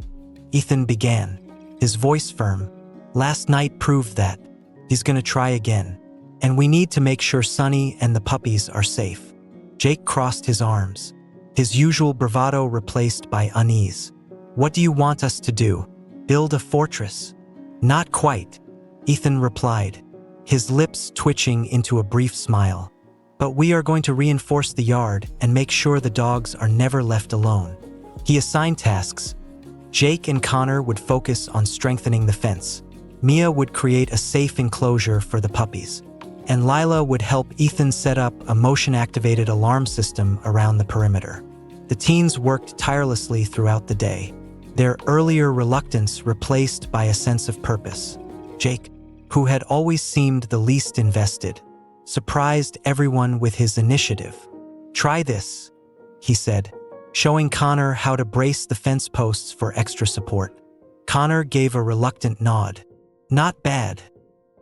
Ethan began, his voice firm. "Last night proved that. He's gonna try again. And we need to make sure Sonny and the puppies are safe." Jake crossed his arms, his usual bravado replaced by unease. "What do you want us to do? Build a fortress?" "Not quite," Ethan replied, his lips twitching into a brief smile. "But we are going to reinforce the yard and make sure the dogs are never left alone." He assigned tasks. Jake and Connor would focus on strengthening the fence. Mia would create a safe enclosure for the puppies. And Lila would help Ethan set up a motion-activated alarm system around the perimeter. The teens worked tirelessly throughout the day, their earlier reluctance replaced by a sense of purpose. Jake, who had always seemed the least invested, surprised everyone with his initiative. "Try this," he said, showing Connor how to brace the fence posts for extra support. Connor gave a reluctant nod. "Not bad,"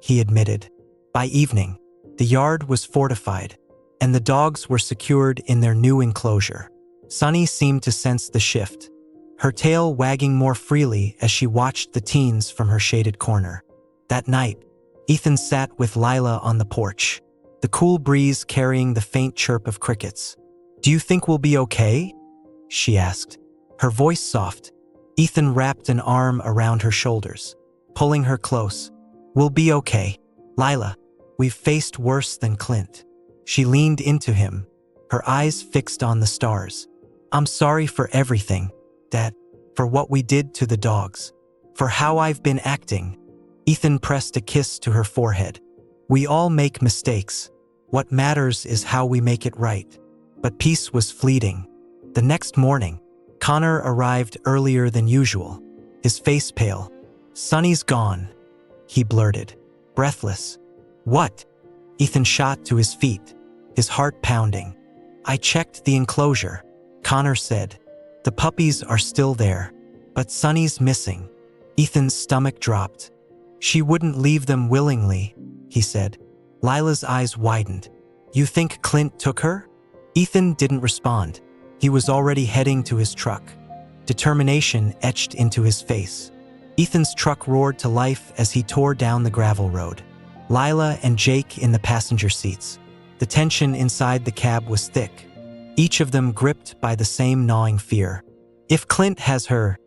he admitted. By evening, the yard was fortified, and the dogs were secured in their new enclosure. Sonny seemed to sense the shift, her tail wagging more freely as she watched the teens from her shaded corner. That night, Ethan sat with Lila on the porch, the cool breeze carrying the faint chirp of crickets. "Do you think we'll be okay?" she asked, her voice soft. Ethan wrapped an arm around her shoulders, pulling her close. "We'll be okay, Lila. We've faced worse than Clint." She leaned into him, her eyes fixed on the stars. "I'm sorry for everything, Dad, for what we did to the dogs, for how I've been acting." Ethan pressed a kiss to her forehead. "We all make mistakes. What matters is how we make it right." But peace was fleeting. The next morning, Connor arrived earlier than usual, his face pale. "Sonny's gone," he blurted, breathless. "What?" Ethan shot to his feet, his heart pounding. "I checked the enclosure," Connor said. "The puppies are still there, but Sonny's missing." Ethan's stomach dropped. "She wouldn't leave them willingly," he said. Lila's eyes widened. "You think Clint took her?" Ethan didn't respond. He was already heading to his truck, determination etched into his face. Ethan's truck roared to life as he tore down the gravel road. Lila and Jake in the passenger seats. The tension inside the cab was thick, each of them gripped by the same gnawing fear. "If Clint has her,"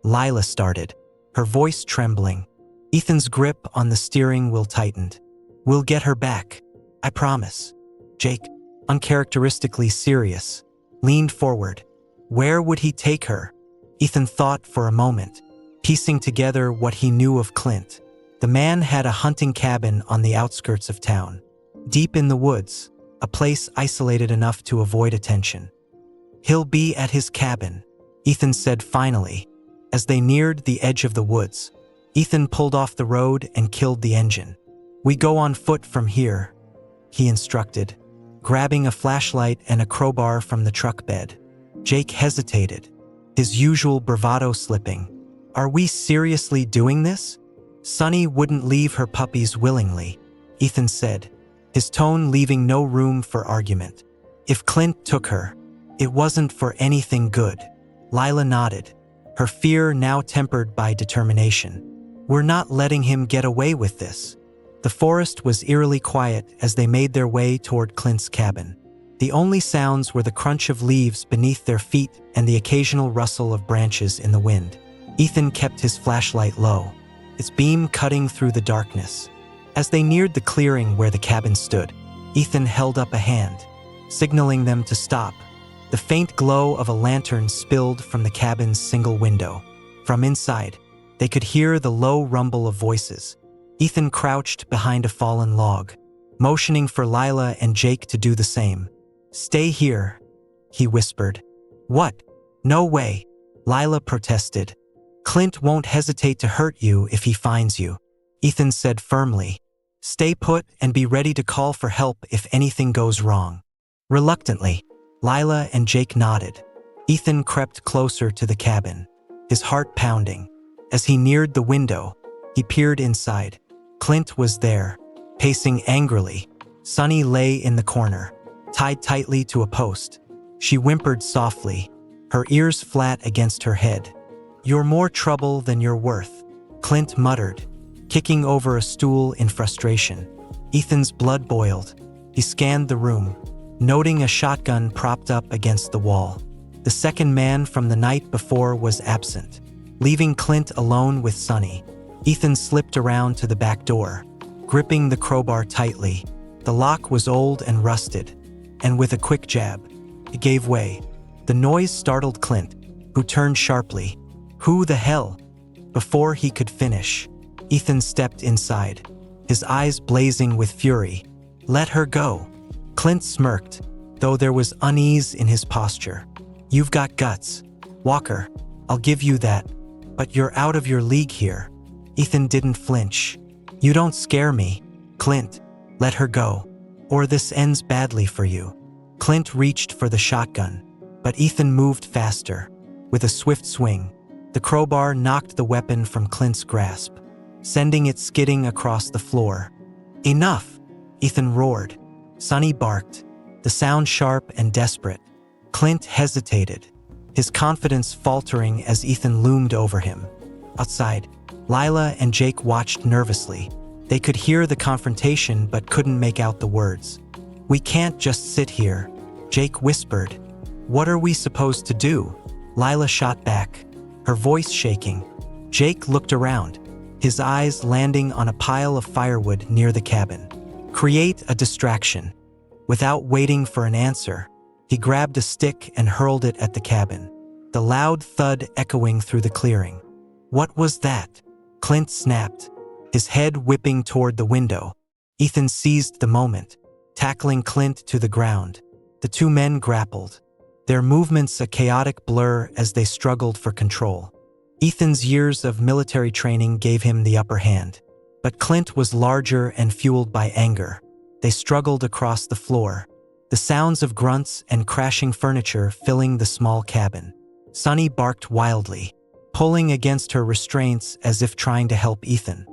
Lila started, her voice trembling. Ethan's grip on the steering wheel tightened. "We'll get her back, I promise." Jake, uncharacteristically serious, leaned forward. Where would he take her? Ethan thought for a moment, piecing together what he knew of Clint. The man had a hunting cabin on the outskirts of town, deep in the woods, a place isolated enough to avoid attention. "He'll be at his cabin," Ethan said finally. As they neared the edge of the woods, Ethan pulled off the road and killed the engine. "We go on foot from here," he instructed, grabbing a flashlight and a crowbar from the truck bed. Jake hesitated, his usual bravado slipping. "Are we seriously doing this?" "Sonny wouldn't leave her puppies willingly," Ethan said, his tone leaving no room for argument. "If Clint took her, it wasn't for anything good." Lila nodded, her fear now tempered by determination. "We're not letting him get away with this." The forest was eerily quiet as they made their way toward Clint's cabin. The only sounds were the crunch of leaves beneath their feet and the occasional rustle of branches in the wind. Ethan kept his flashlight low, its beam cutting through the darkness. As they neared the clearing where the cabin stood, Ethan held up a hand, signaling them to stop. The faint glow of a lantern spilled from the cabin's single window. From inside, they could hear the low rumble of voices. Ethan crouched behind a fallen log, motioning for Lila and Jake to do the same. "Stay here," he whispered. "What? No way," Lila protested. "Clint won't hesitate to hurt you if he finds you," Ethan said firmly. "Stay put and be ready to call for help if anything goes wrong." Reluctantly, Lila and Jake nodded. Ethan crept closer to the cabin, his heart pounding. As he neared the window, he peered inside. Clint was there, pacing angrily. Sunny lay in the corner, tied tightly to a post. She whimpered softly, her ears flat against her head. "You're more trouble than you're worth," Clint muttered, kicking over a stool in frustration. Ethan's blood boiled. He scanned the room, noting a shotgun propped up against the wall. The second man from the night before was absent, leaving Clint alone with Sunny. Ethan slipped around to the back door, gripping the crowbar tightly. The lock was old and rusted, and with a quick jab, it gave way. The noise startled Clint, who turned sharply. "Who the hell?" Before he could finish, Ethan stepped inside, his eyes blazing with fury. "Let her go." Clint smirked, though there was unease in his posture. "You've got guts, Walker, I'll give you that, but you're out of your league here." Ethan didn't flinch. "You don't scare me, Clint. Let her go, or this ends badly for you." Clint reached for the shotgun, but Ethan moved faster. With a swift swing, the crowbar knocked the weapon from Clint's grasp, sending it skidding across the floor. "Enough!" Ethan roared. Sunny barked, the sound sharp and desperate. Clint hesitated, his confidence faltering as Ethan loomed over him. Outside, Lila and Jake watched nervously. They could hear the confrontation but couldn't make out the words. "We can't just sit here," Jake whispered. "What are we supposed to do?" Lila shot back, her voice shaking. Jake looked around, his eyes landing on a pile of firewood near the cabin. "Create a distraction." Without waiting for an answer, he grabbed a stick and hurled it at the cabin, the loud thud echoing through the clearing. "What was that?" Clint snapped, his head whipping toward the window. Ethan seized the moment, tackling Clint to the ground. The two men grappled, their movements a chaotic blur as they struggled for control. Ethan's years of military training gave him the upper hand, but Clint was larger and fueled by anger. They struggled across the floor, the sounds of grunts and crashing furniture filling the small cabin. Sunny barked wildly, pulling against her restraints as if trying to help Ethan.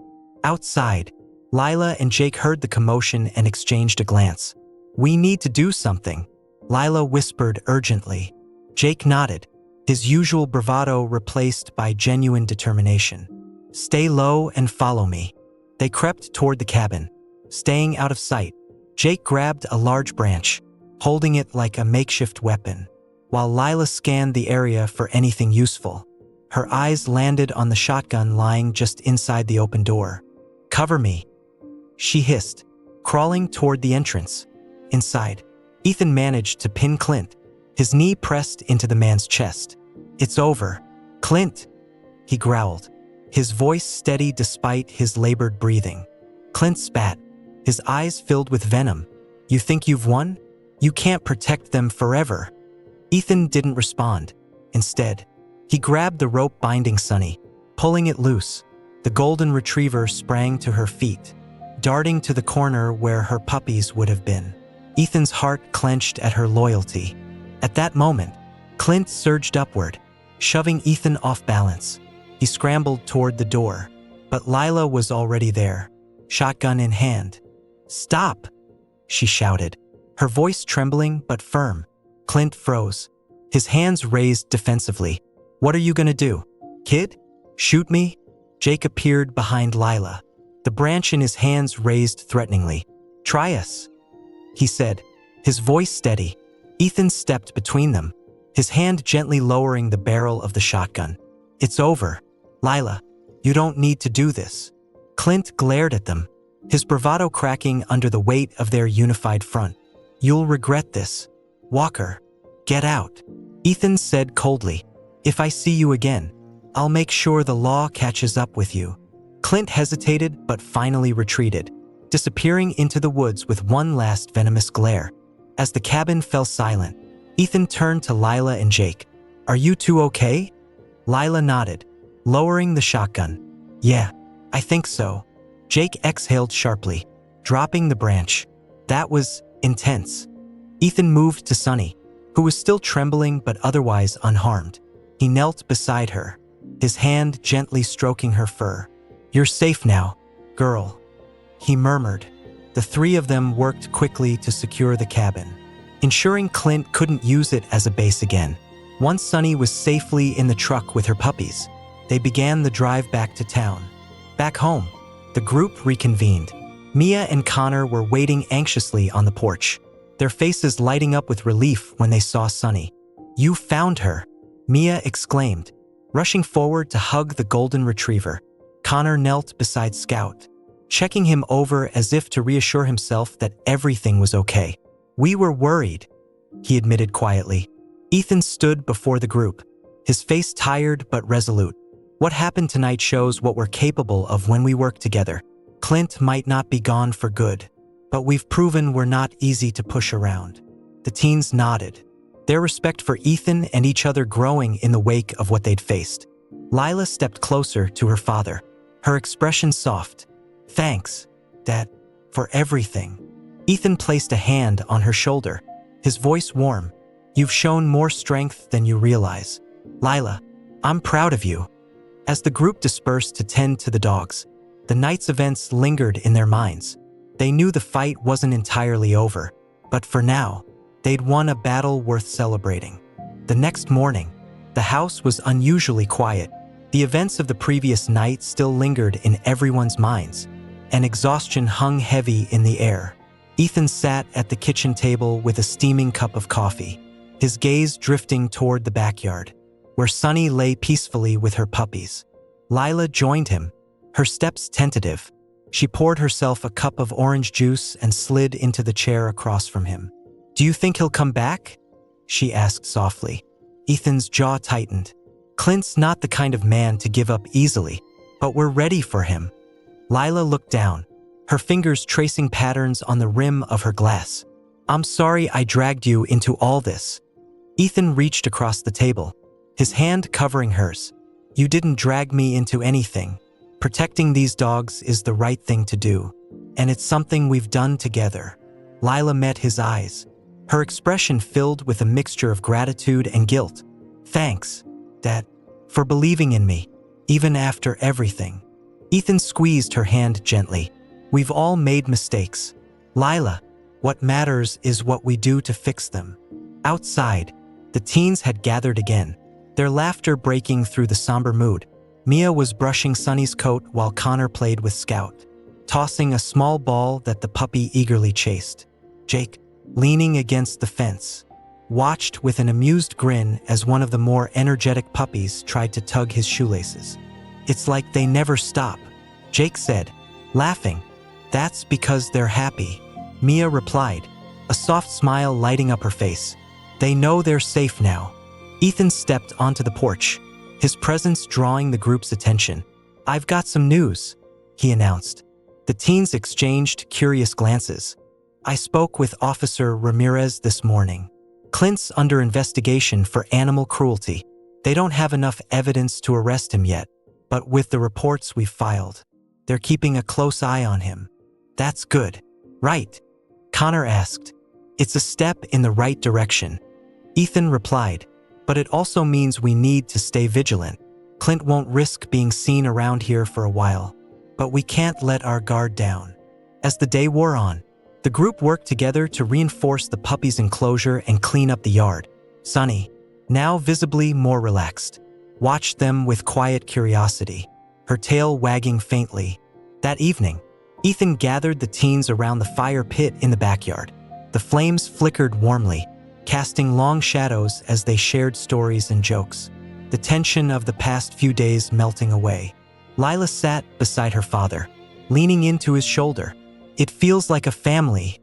Outside, Lila and Jake heard the commotion and exchanged a glance. "We need to do something," Lila whispered urgently. Jake nodded, his usual bravado replaced by genuine determination. "Stay low and follow me." They crept toward the cabin, staying out of sight. Jake grabbed a large branch, holding it like a makeshift weapon, while Lila scanned the area for anything useful. Her eyes landed on the shotgun lying just inside the open door. "Cover me," she hissed, crawling toward the entrance. Inside, Ethan managed to pin Clint, his knee pressed into the man's chest. "It's over, Clint," he growled, his voice steady despite his labored breathing. Clint spat, his eyes filled with venom. "You think you've won? You can't protect them forever." Ethan didn't respond. Instead, he grabbed the rope binding Sunny, pulling it loose. The golden retriever sprang to her feet, darting to the corner where her puppies would have been. Ethan's heart clenched at her loyalty. At that moment, Clint surged upward, shoving Ethan off balance. He scrambled toward the door, but Lila was already there, shotgun in hand. "Stop!" she shouted, her voice trembling but firm. Clint froze, his hands raised defensively. "What are you gonna do, kid? Shoot me?" Jake appeared behind Lila, the branch in his hands raised threateningly. "Try us," he said, his voice steady. Ethan stepped between them, his hand gently lowering the barrel of the shotgun. "It's over, Lila. You don't need to do this." Clint glared at them, his bravado cracking under the weight of their unified front. "You'll regret this. Walker, get out," Ethan said coldly. "If I see you again, I'll make sure the law catches up with you." Clint hesitated but finally retreated, disappearing into the woods with one last venomous glare. As the cabin fell silent, Ethan turned to Lila and Jake. "Are you two okay?" Lila nodded, lowering the shotgun. "Yeah, I think so." Jake exhaled sharply, dropping the branch. That was intense. Ethan moved to Sunny, who was still trembling but otherwise unharmed. He knelt beside her, his hand gently stroking her fur. "You're safe now, girl," he murmured. The three of them worked quickly to secure the cabin, ensuring Clint couldn't use it as a base again. Once Sunny was safely in the truck with her puppies, they began the drive back to town. Back home, the group reconvened. Mia and Connor were waiting anxiously on the porch, their faces lighting up with relief when they saw Sunny. "You found her," Mia exclaimed, rushing forward to hug the golden retriever. Connor knelt beside Scout, checking him over as if to reassure himself that everything was okay. "We were worried," he admitted quietly. Ethan stood before the group, his face tired but resolute. "What happened tonight shows what we're capable of when we work together. Clint might not be gone for good, but we've proven we're not easy to push around." The teens nodded, their respect for Ethan and each other growing in the wake of what they'd faced. Lila stepped closer to her father, her expression soft. "Thanks, Dad, for everything." Ethan placed a hand on her shoulder, his voice warm. "You've shown more strength than you realize. Lila, I'm proud of you." As the group dispersed to tend to the dogs, the night's events lingered in their minds. They knew the fight wasn't entirely over, but for now, they'd won a battle worth celebrating. The next morning, the house was unusually quiet. The events of the previous night still lingered in everyone's minds, and exhaustion hung heavy in the air. Ethan sat at the kitchen table with a steaming cup of coffee, his gaze drifting toward the backyard, where Sunny lay peacefully with her puppies. Lila joined him, her steps tentative. She poured herself a cup of orange juice and slid into the chair across from him. "Do you think he'll come back?" she asked softly. Ethan's jaw tightened. "Clint's not the kind of man to give up easily, but we're ready for him." Lila looked down, her fingers tracing patterns on the rim of her glass. "I'm sorry I dragged you into all this." Ethan reached across the table, his hand covering hers. "You didn't drag me into anything. Protecting these dogs is the right thing to do, and it's something we've done together." Lila met his eyes, her expression filled with a mixture of gratitude and guilt. "Thanks, Dad, for believing in me, even after everything." Ethan squeezed her hand gently. "We've all made mistakes, Lila. What matters is what we do to fix them." Outside, the teens had gathered again, their laughter breaking through the somber mood. Mia was brushing Sunny's coat while Connor played with Scout, tossing a small ball that the puppy eagerly chased. Jake, leaning against the fence, watched with an amused grin as one of the more energetic puppies tried to tug his shoelaces. "It's like they never stop," Jake said, laughing. "That's because they're happy," Mia replied, a soft smile lighting up her face. "They know they're safe now." Ethan stepped onto the porch, his presence drawing the group's attention. "I've got some news," he announced. The teens exchanged curious glances. "I spoke with Officer Ramirez this morning. Clint's under investigation for animal cruelty. They don't have enough evidence to arrest him yet, but with the reports we've filed, they're keeping a close eye on him." "That's good, right?" Connor asked. "It's a step in the right direction," Ethan replied, "but it also means we need to stay vigilant. Clint won't risk being seen around here for a while, but we can't let our guard down." As the day wore on, the group worked together to reinforce the puppy's enclosure and clean up the yard. Sunny, now visibly more relaxed, watched them with quiet curiosity, her tail wagging faintly. That evening, Ethan gathered the teens around the fire pit in the backyard. The flames flickered warmly, casting long shadows as they shared stories and jokes, the tension of the past few days melting away. Lila sat beside her father, leaning into his shoulder. "It feels like a family,"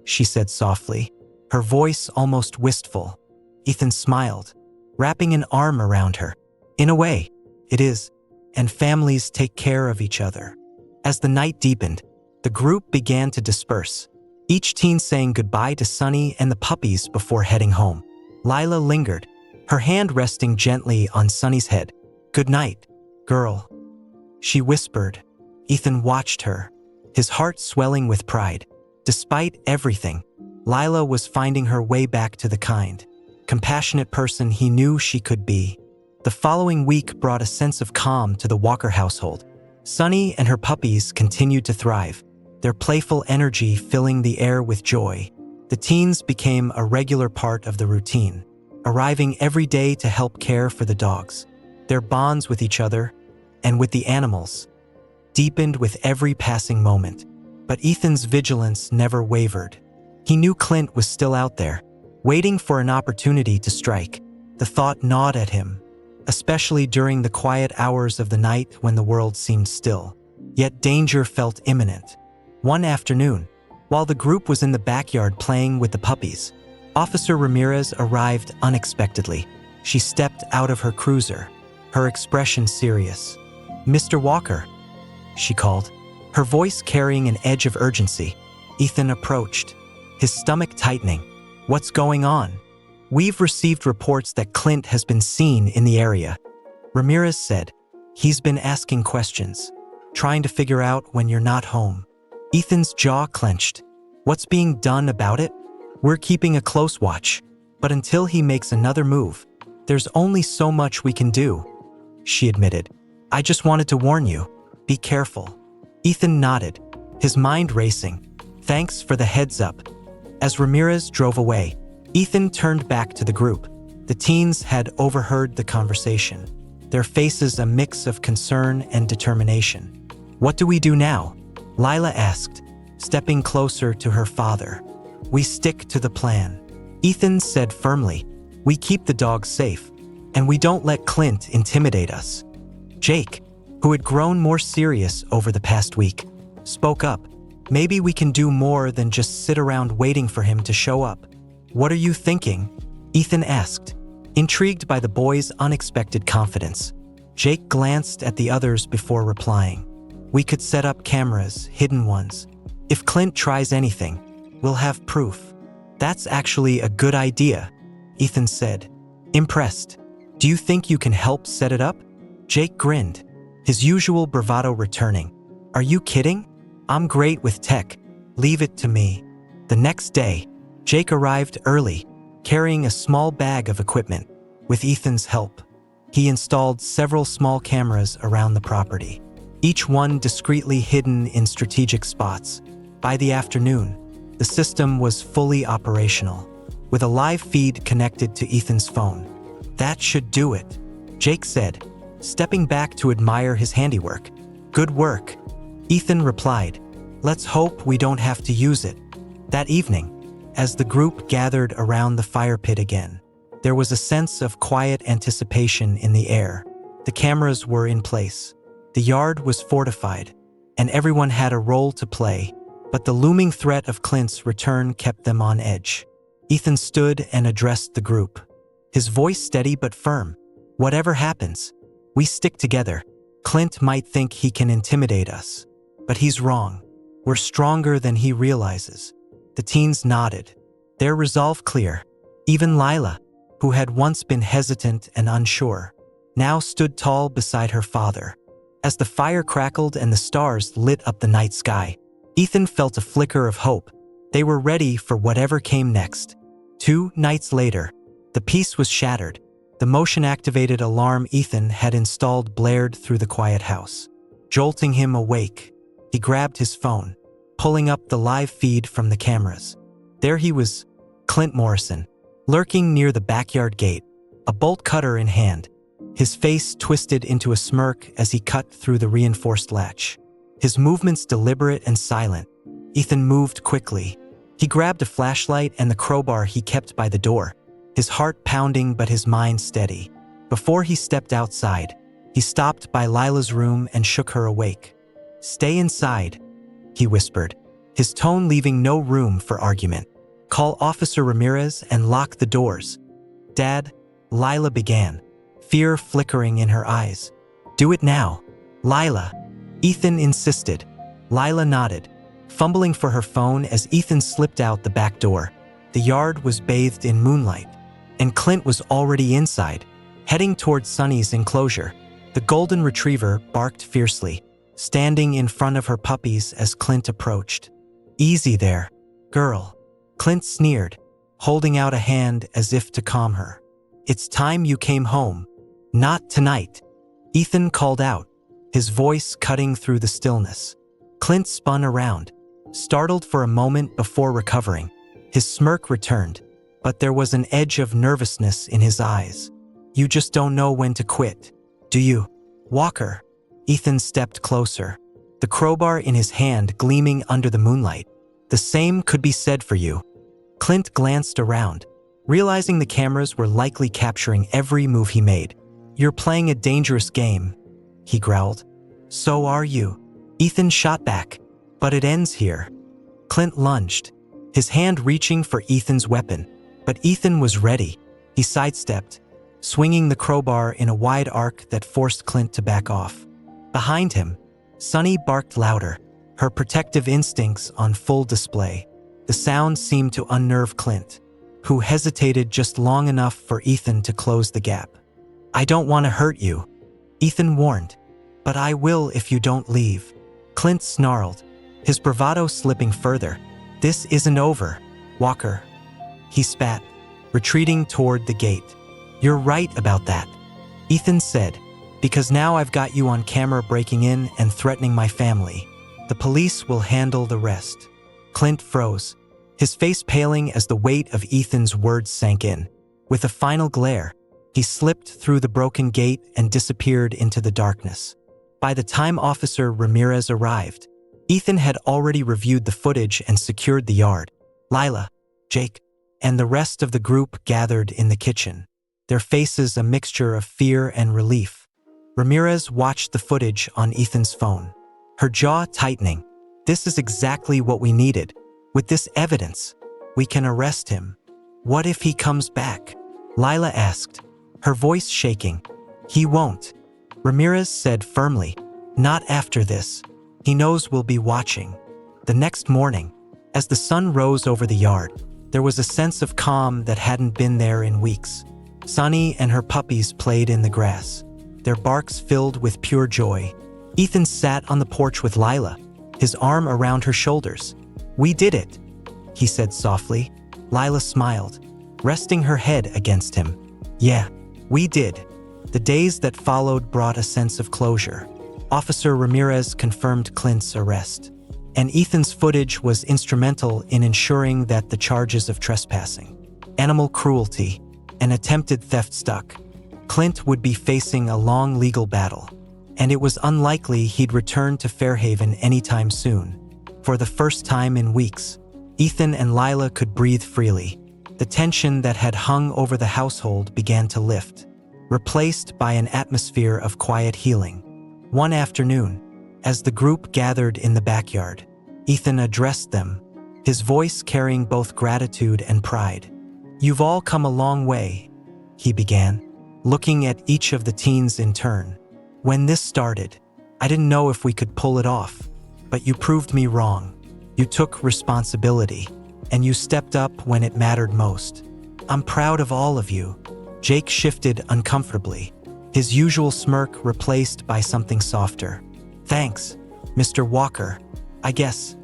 she said softly, her voice almost wistful. Ethan smiled, wrapping an arm around her. "In a way, it is. and families take care of each other. As the night deepened, the group began to disperse, each teen saying goodbye to Sunny and the puppies before heading home. Lila lingered, her hand resting gently on Sunny's head. "Good night, girl," she whispered. Ethan watched her, his heart swelling with pride. Despite everything, Lila was finding her way back to the kind, compassionate person he knew she could be. The following week brought a sense of calm to the Walker household. Sunny and her puppies continued to thrive, their playful energy filling the air with joy. The teens became a regular part of the routine, arriving every day to help care for the dogs. Their bonds with each other and with the animals deepened with every passing moment. But Ethan's vigilance never wavered. He knew Clint was still out there, waiting for an opportunity to strike. The thought gnawed at him, especially during the quiet hours of the night when the world seemed still. Yet danger felt imminent. One afternoon, while the group was in the backyard playing with the puppies, Officer Ramirez arrived unexpectedly. She stepped out of her cruiser, her expression serious. "Mr. Walker," she called, her voice carrying an edge of urgency. Ethan approached, his stomach tightening. "What's going on?" "We've received reports that Clint has been seen in the area," Ramirez said. "He's been asking questions, trying to figure out when you're not home." Ethan's jaw clenched. "What's being done about it?" "We're keeping a close watch, but until he makes another move, there's only so much we can do," she admitted. "I just wanted to warn you. Be careful." Ethan nodded, his mind racing. "Thanks for the heads up." As Ramirez drove away, Ethan turned back to the group. The teens had overheard the conversation, their faces a mix of concern and determination. "What do we do now?" Lila asked, stepping closer to her father. "We stick to the plan," Ethan said firmly. "We keep the dogs safe, and we don't let Clint intimidate us." Jake, who had grown more serious over the past week, spoke up. "Maybe we can do more than just sit around waiting for him to show up." "What are you thinking?" Ethan asked, intrigued by the boy's unexpected confidence. Jake glanced at the others before replying. "We could set up cameras, hidden ones. If Clint tries anything, we'll have proof." "That's actually a good idea," Ethan said, impressed. "Do you think you can help set it up?" Jake grinned, his usual bravado returning. "Are you kidding? I'm great with tech. Leave it to me." The next day, Jake arrived early, carrying a small bag of equipment. With Ethan's help, he installed several small cameras around the property, each one discreetly hidden in strategic spots. By the afternoon, the system was fully operational, with a live feed connected to Ethan's phone. "That should do it," Jake said, stepping back to admire his handiwork. "Good work," Ethan replied. "Let's hope we don't have to use it." That evening, as the group gathered around the fire pit again, there was a sense of quiet anticipation in the air. The cameras were in place, the yard was fortified, and everyone had a role to play, but the looming threat of Clint's return kept them on edge. Ethan stood and addressed the group, his voice steady but firm. "Whatever happens, we stick together. Clint might think he can intimidate us, but he's wrong. We're stronger than he realizes." The teens nodded, their resolve clear. Even Lila, who had once been hesitant and unsure, now stood tall beside her father. As the fire crackled and the stars lit up the night sky, Ethan felt a flicker of hope. They were ready for whatever came next. 2 nights later, the peace was shattered. The motion-activated alarm Ethan had installed blared through the quiet house, jolting him awake. He grabbed his phone, pulling up the live feed from the cameras. There he was, Clint Morrison, lurking near the backyard gate, a bolt cutter in hand, his face twisted into a smirk as he cut through the reinforced latch. His movements deliberate and silent. Ethan moved quickly. He grabbed a flashlight and the crowbar he kept by the door, his heart pounding but his mind steady. Before he stepped outside, he stopped by Lila's room and shook her awake. "Stay inside," he whispered, his tone leaving no room for argument. "Call Officer Ramirez and lock the doors." "Dad," Lila began, fear flickering in her eyes. Do it now. Lila. Ethan insisted. Lila nodded, fumbling for her phone as Ethan slipped out the back door. The yard was bathed in moonlight, and Clint was already inside, heading towards Sunny's enclosure. The golden retriever barked fiercely, standing in front of her puppies as Clint approached. Easy there, girl. Clint sneered, holding out a hand as if to calm her. It's time you came home. Not tonight. Ethan called out, his voice cutting through the stillness. Clint spun around, startled for a moment before recovering. His smirk returned, but there was an edge of nervousness in his eyes. You just don't know when to quit, do you? Walker. Ethan stepped closer, the crowbar in his hand gleaming under the moonlight. The same could be said for you. Clint glanced around, realizing the cameras were likely capturing every move he made. You're playing a dangerous game, he growled. So are you. Ethan shot back. But it ends here. Clint lunged, his hand reaching for Ethan's weapon. But Ethan was ready. He sidestepped, swinging the crowbar in a wide arc that forced Clint to back off. Behind him, Sunny barked louder, her protective instincts on full display. The sound seemed to unnerve Clint, who hesitated just long enough for Ethan to close the gap. I don't want to hurt you, Ethan warned, but I will if you don't leave. Clint snarled, his bravado slipping further. This isn't over, Walker. He spat, retreating toward the gate. You're right about that, Ethan said, because now I've got you on camera breaking in and threatening my family. The police will handle the rest. Clint froze, his face paling as the weight of Ethan's words sank in. With a final glare, he slipped through the broken gate and disappeared into the darkness. By the time Officer Ramirez arrived, Ethan had already reviewed the footage and secured the yard. Lila, Jake, and the rest of the group gathered in the kitchen, their faces a mixture of fear and relief. Ramirez watched the footage on Ethan's phone, her jaw tightening. This is exactly what we needed. With this evidence, we can arrest him. What if he comes back? Lila asked, her voice shaking. He won't, Ramirez said firmly. Not after this. He knows we'll be watching. The next morning, as the sun rose over the yard, there was a sense of calm that hadn't been there in weeks. Sunny and her puppies played in the grass, their barks filled with pure joy. Ethan sat on the porch with Lila, his arm around her shoulders. We did it, he said softly. Lila smiled, resting her head against him. Yeah, we did. The days that followed brought a sense of closure. Officer Ramirez confirmed Clint's arrest, and Ethan's footage was instrumental in ensuring that the charges of trespassing, animal cruelty, and attempted theft stuck. Clint would be facing a long legal battle, and it was unlikely he'd return to Fairhaven anytime soon. For the first time in weeks, Ethan and Lila could breathe freely. The tension that had hung over the household began to lift, replaced by an atmosphere of quiet healing. One afternoon, as the group gathered in the backyard, Ethan addressed them, his voice carrying both gratitude and pride. You've all come a long way, he began, looking at each of the teens in turn. When this started, I didn't know if we could pull it off, but you proved me wrong. You took responsibility, and you stepped up when it mattered most. I'm proud of all of you. Jake shifted uncomfortably, his usual smirk replaced by something softer. Thanks, Mr. Walker. I guess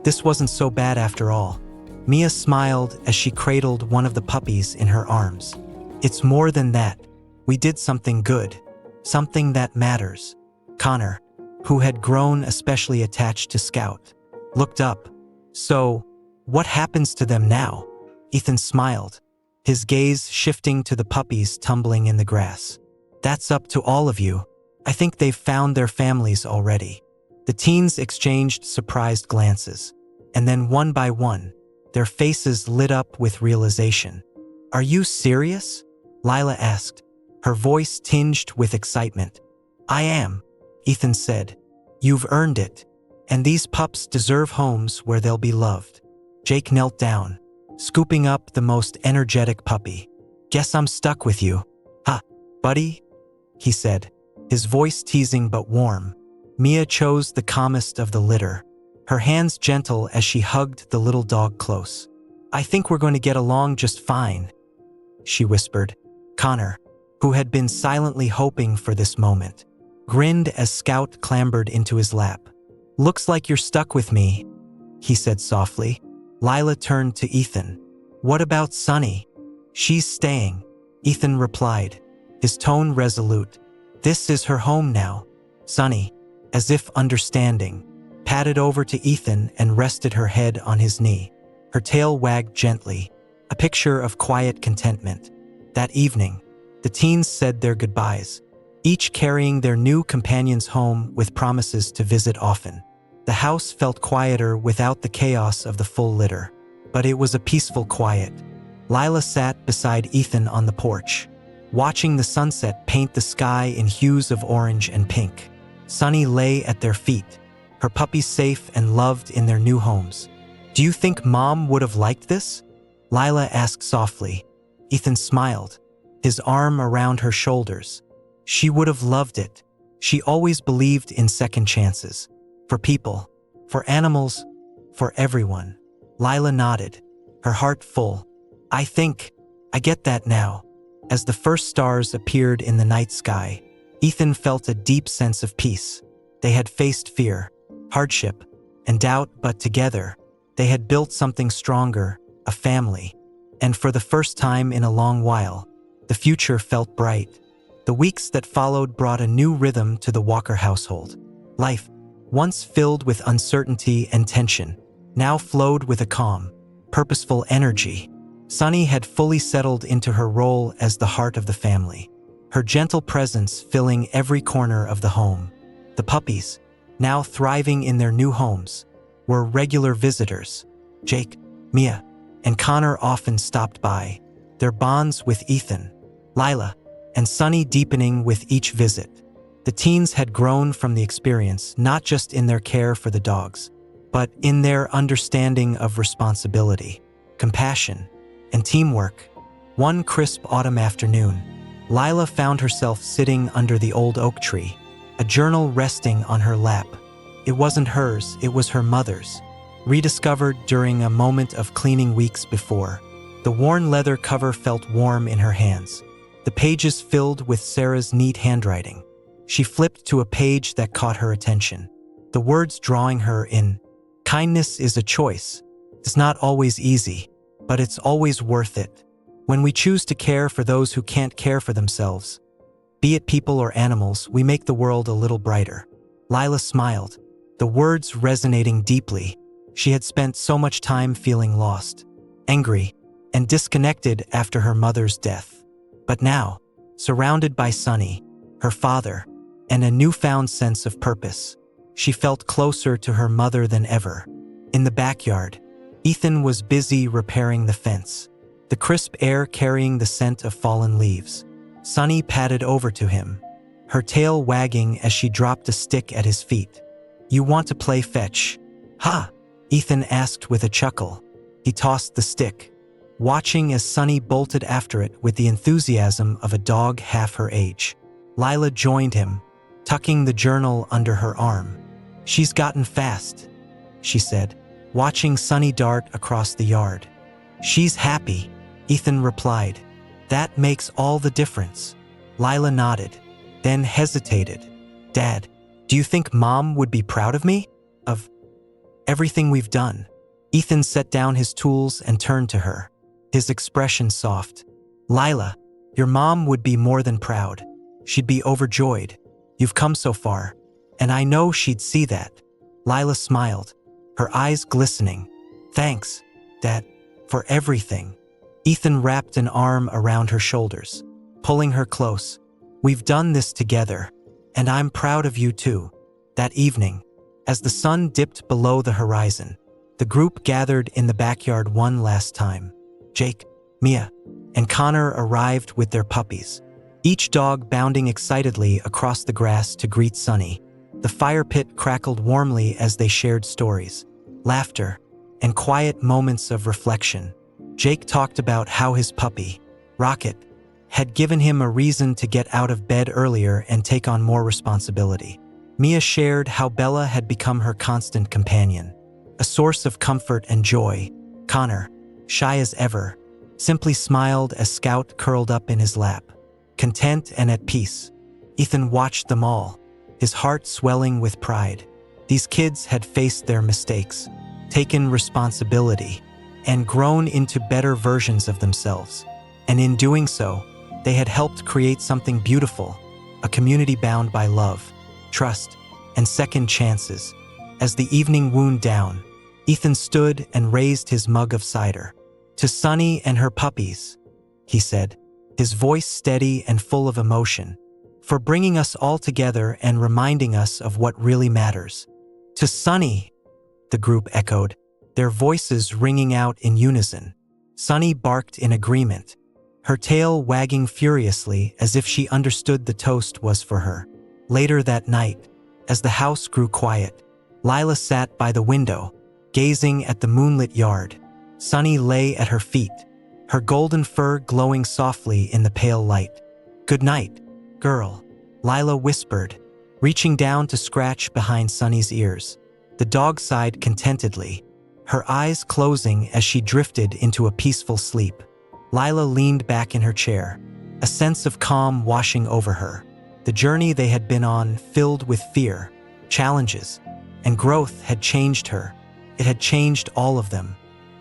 this wasn't so bad after all. Mia smiled as she cradled one of the puppies in her arms. It's more than that. We did something good, something that matters. Connor, who had grown especially attached to Scout, looked up. So, what happens to them now? Ethan smiled, his gaze shifting to the puppies tumbling in the grass. That's up to all of you. I think they've found their families already. The teens exchanged surprised glances, and then one by one, their faces lit up with realization. Are you serious? Lila asked, her voice tinged with excitement. I am, Ethan said. You've earned it, and these pups deserve homes where they'll be loved. Jake knelt down, scooping up the most energetic puppy. Guess I'm stuck with you. Ha, buddy, he said, his voice teasing but warm. Mia chose the calmest of the litter, her hands gentle as she hugged the little dog close. "I think we're going to get along just fine," she whispered. Connor, who had been silently hoping for this moment, grinned as Scout clambered into his lap. "Looks like you're stuck with me," he said softly. Lila turned to Ethan. "What about Sunny?" "She's staying," Ethan replied, his tone resolute. "This is her home now." Sunny, as if understanding, padded over to Ethan and rested her head on his knee. Her tail wagged gently, a picture of quiet contentment. That evening, the teens said their goodbyes, each carrying their new companions home with promises to visit often. The house felt quieter without the chaos of the full litter, but it was a peaceful quiet. Lila sat beside Ethan on the porch, watching the sunset paint the sky in hues of orange and pink. Sunny lay at their feet, her puppies safe and loved in their new homes. "Do you think Mom would have liked this?" Lila asked softly. Ethan smiled, his arm around her shoulders. "She would have loved it. She always believed in second chances. For people, for animals, for everyone." Lila nodded, her heart full. I get that now." As the first stars appeared in the night sky, Ethan felt a deep sense of peace. They had faced fear, hardship, and doubt, but together, they had built something stronger, a family. And for the first time in a long while, the future felt bright. The weeks that followed brought a new rhythm to the Walker household. Life, once filled with uncertainty and tension, now flowed with a calm, purposeful energy. Sunny had fully settled into her role as the heart of the family, her gentle presence filling every corner of the home. The puppies, now thriving in their new homes, were regular visitors. Jake, Mia, and Connor often stopped by, their bonds with Ethan, Lila, and Sunny deepening with each visit. The teens had grown from the experience, not just in their care for the dogs, but in their understanding of responsibility, compassion, and teamwork. One crisp autumn afternoon, Lila found herself sitting under the old oak tree, a journal resting on her lap. It wasn't hers, it was her mother's, rediscovered during a moment of cleaning weeks before. The worn leather cover felt warm in her hands, the pages filled with Sarah's neat handwriting. She flipped to a page that caught her attention, the words drawing her in. "Kindness is a choice. It's not always easy, but it's always worth it. When we choose to care for those who can't care for themselves, be it people or animals, we make the world a little brighter." Lila smiled, the words resonating deeply. She had spent so much time feeling lost, angry, and disconnected after her mother's death. But now, surrounded by Sunny, her father, and a newfound sense of purpose, she felt closer to her mother than ever. In the backyard, Ethan was busy repairing the fence, the crisp air carrying the scent of fallen leaves. Sunny padded over to him, her tail wagging as she dropped a stick at his feet. "You want to play fetch?" "Ha!" Ethan asked with a chuckle. He tossed the stick, watching as Sunny bolted after it with the enthusiasm of a dog half her age. Lila joined him, tucking the journal under her arm. "She's gotten fast," she said, watching Sunny dart across the yard. "She's happy," Ethan replied. "That makes all the difference." Lila nodded, then hesitated. "Dad, do you think Mom would be proud of me? Of everything we've done?" Ethan set down his tools and turned to her, his expression soft. "Lila, your mom would be more than proud. She'd be overjoyed. You've come so far, and I know she'd see that." Lila smiled, her eyes glistening. "Thanks, Dad, for everything." Ethan wrapped an arm around her shoulders, pulling her close. "We've done this together, and I'm proud of you too." That evening, as the sun dipped below the horizon, the group gathered in the backyard one last time. Jake, Mia, and Connor arrived with their puppies, each dog bounding excitedly across the grass to greet Sunny. The fire pit crackled warmly as they shared stories, laughter, and quiet moments of reflection. Jake talked about how his puppy, Rocket, had given him a reason to get out of bed earlier and take on more responsibility. Mia shared how Bella had become her constant companion, a source of comfort and joy. Connor, shy as ever, simply smiled as Scout curled up in his lap, content and at peace. Ethan watched them all, his heart swelling with pride. These kids had faced their mistakes, taken responsibility, and grown into better versions of themselves. And in doing so, they had helped create something beautiful, a community bound by love, trust, and second chances. As the evening wound down, Ethan stood and raised his mug of cider. "To Sunny and her puppies," he said, his voice steady and full of emotion, "for bringing us all together and reminding us of what really matters." "To Sunny," the group echoed, their voices ringing out in unison. Sunny barked in agreement, her tail wagging furiously as if she understood the toast was for her. Later that night, as the house grew quiet, Lila sat by the window, gazing at the moonlit yard. Sunny lay at her feet, her golden fur glowing softly in the pale light. "Good night, girl," Lila whispered, reaching down to scratch behind Sunny's ears. The dog sighed contentedly, her eyes closing as she drifted into a peaceful sleep. Lila leaned back in her chair, a sense of calm washing over her. The journey they had been on, filled with fear, challenges, and growth, had changed her. It had changed all of them.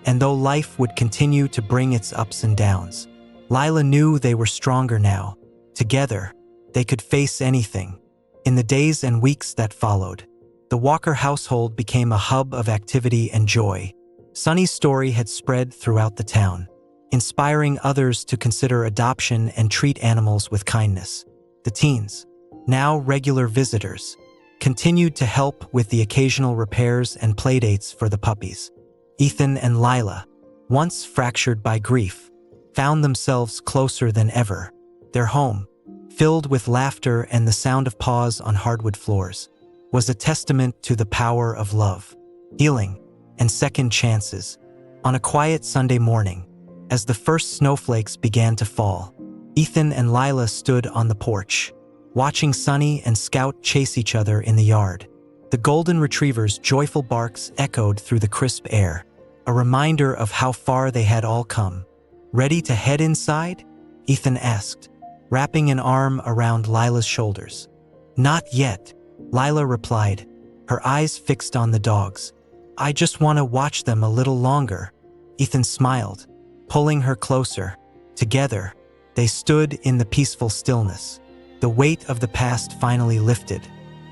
And though life would continue to bring its ups and downs, Lila knew they were stronger now. Together, they could face anything. In the days and weeks that followed, the Walker household became a hub of activity and joy. Sunny's story had spread throughout the town, inspiring others to consider adoption and treat animals with kindness. The teens, now regular visitors, continued to help with the occasional repairs and playdates for the puppies. Ethan and Lila, once fractured by grief, found themselves closer than ever. Their home, filled with laughter and the sound of paws on hardwood floors, was a testament to the power of love, healing, and second chances. On a quiet Sunday morning, as the first snowflakes began to fall, Ethan and Lila stood on the porch, watching Sunny and Scout chase each other in the yard. The golden retriever's joyful barks echoed through the crisp air, a reminder of how far they had all come. "Ready to head inside?" Ethan asked, wrapping an arm around Lila's shoulders. "Not yet," Lila replied, her eyes fixed on the dogs. "I just want to watch them a little longer." Ethan smiled, pulling her closer. Together, they stood in the peaceful stillness. The weight of the past finally lifted,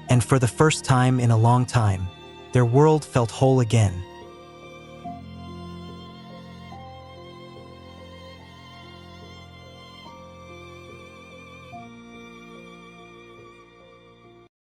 and for the first time in a long time, their world felt whole again.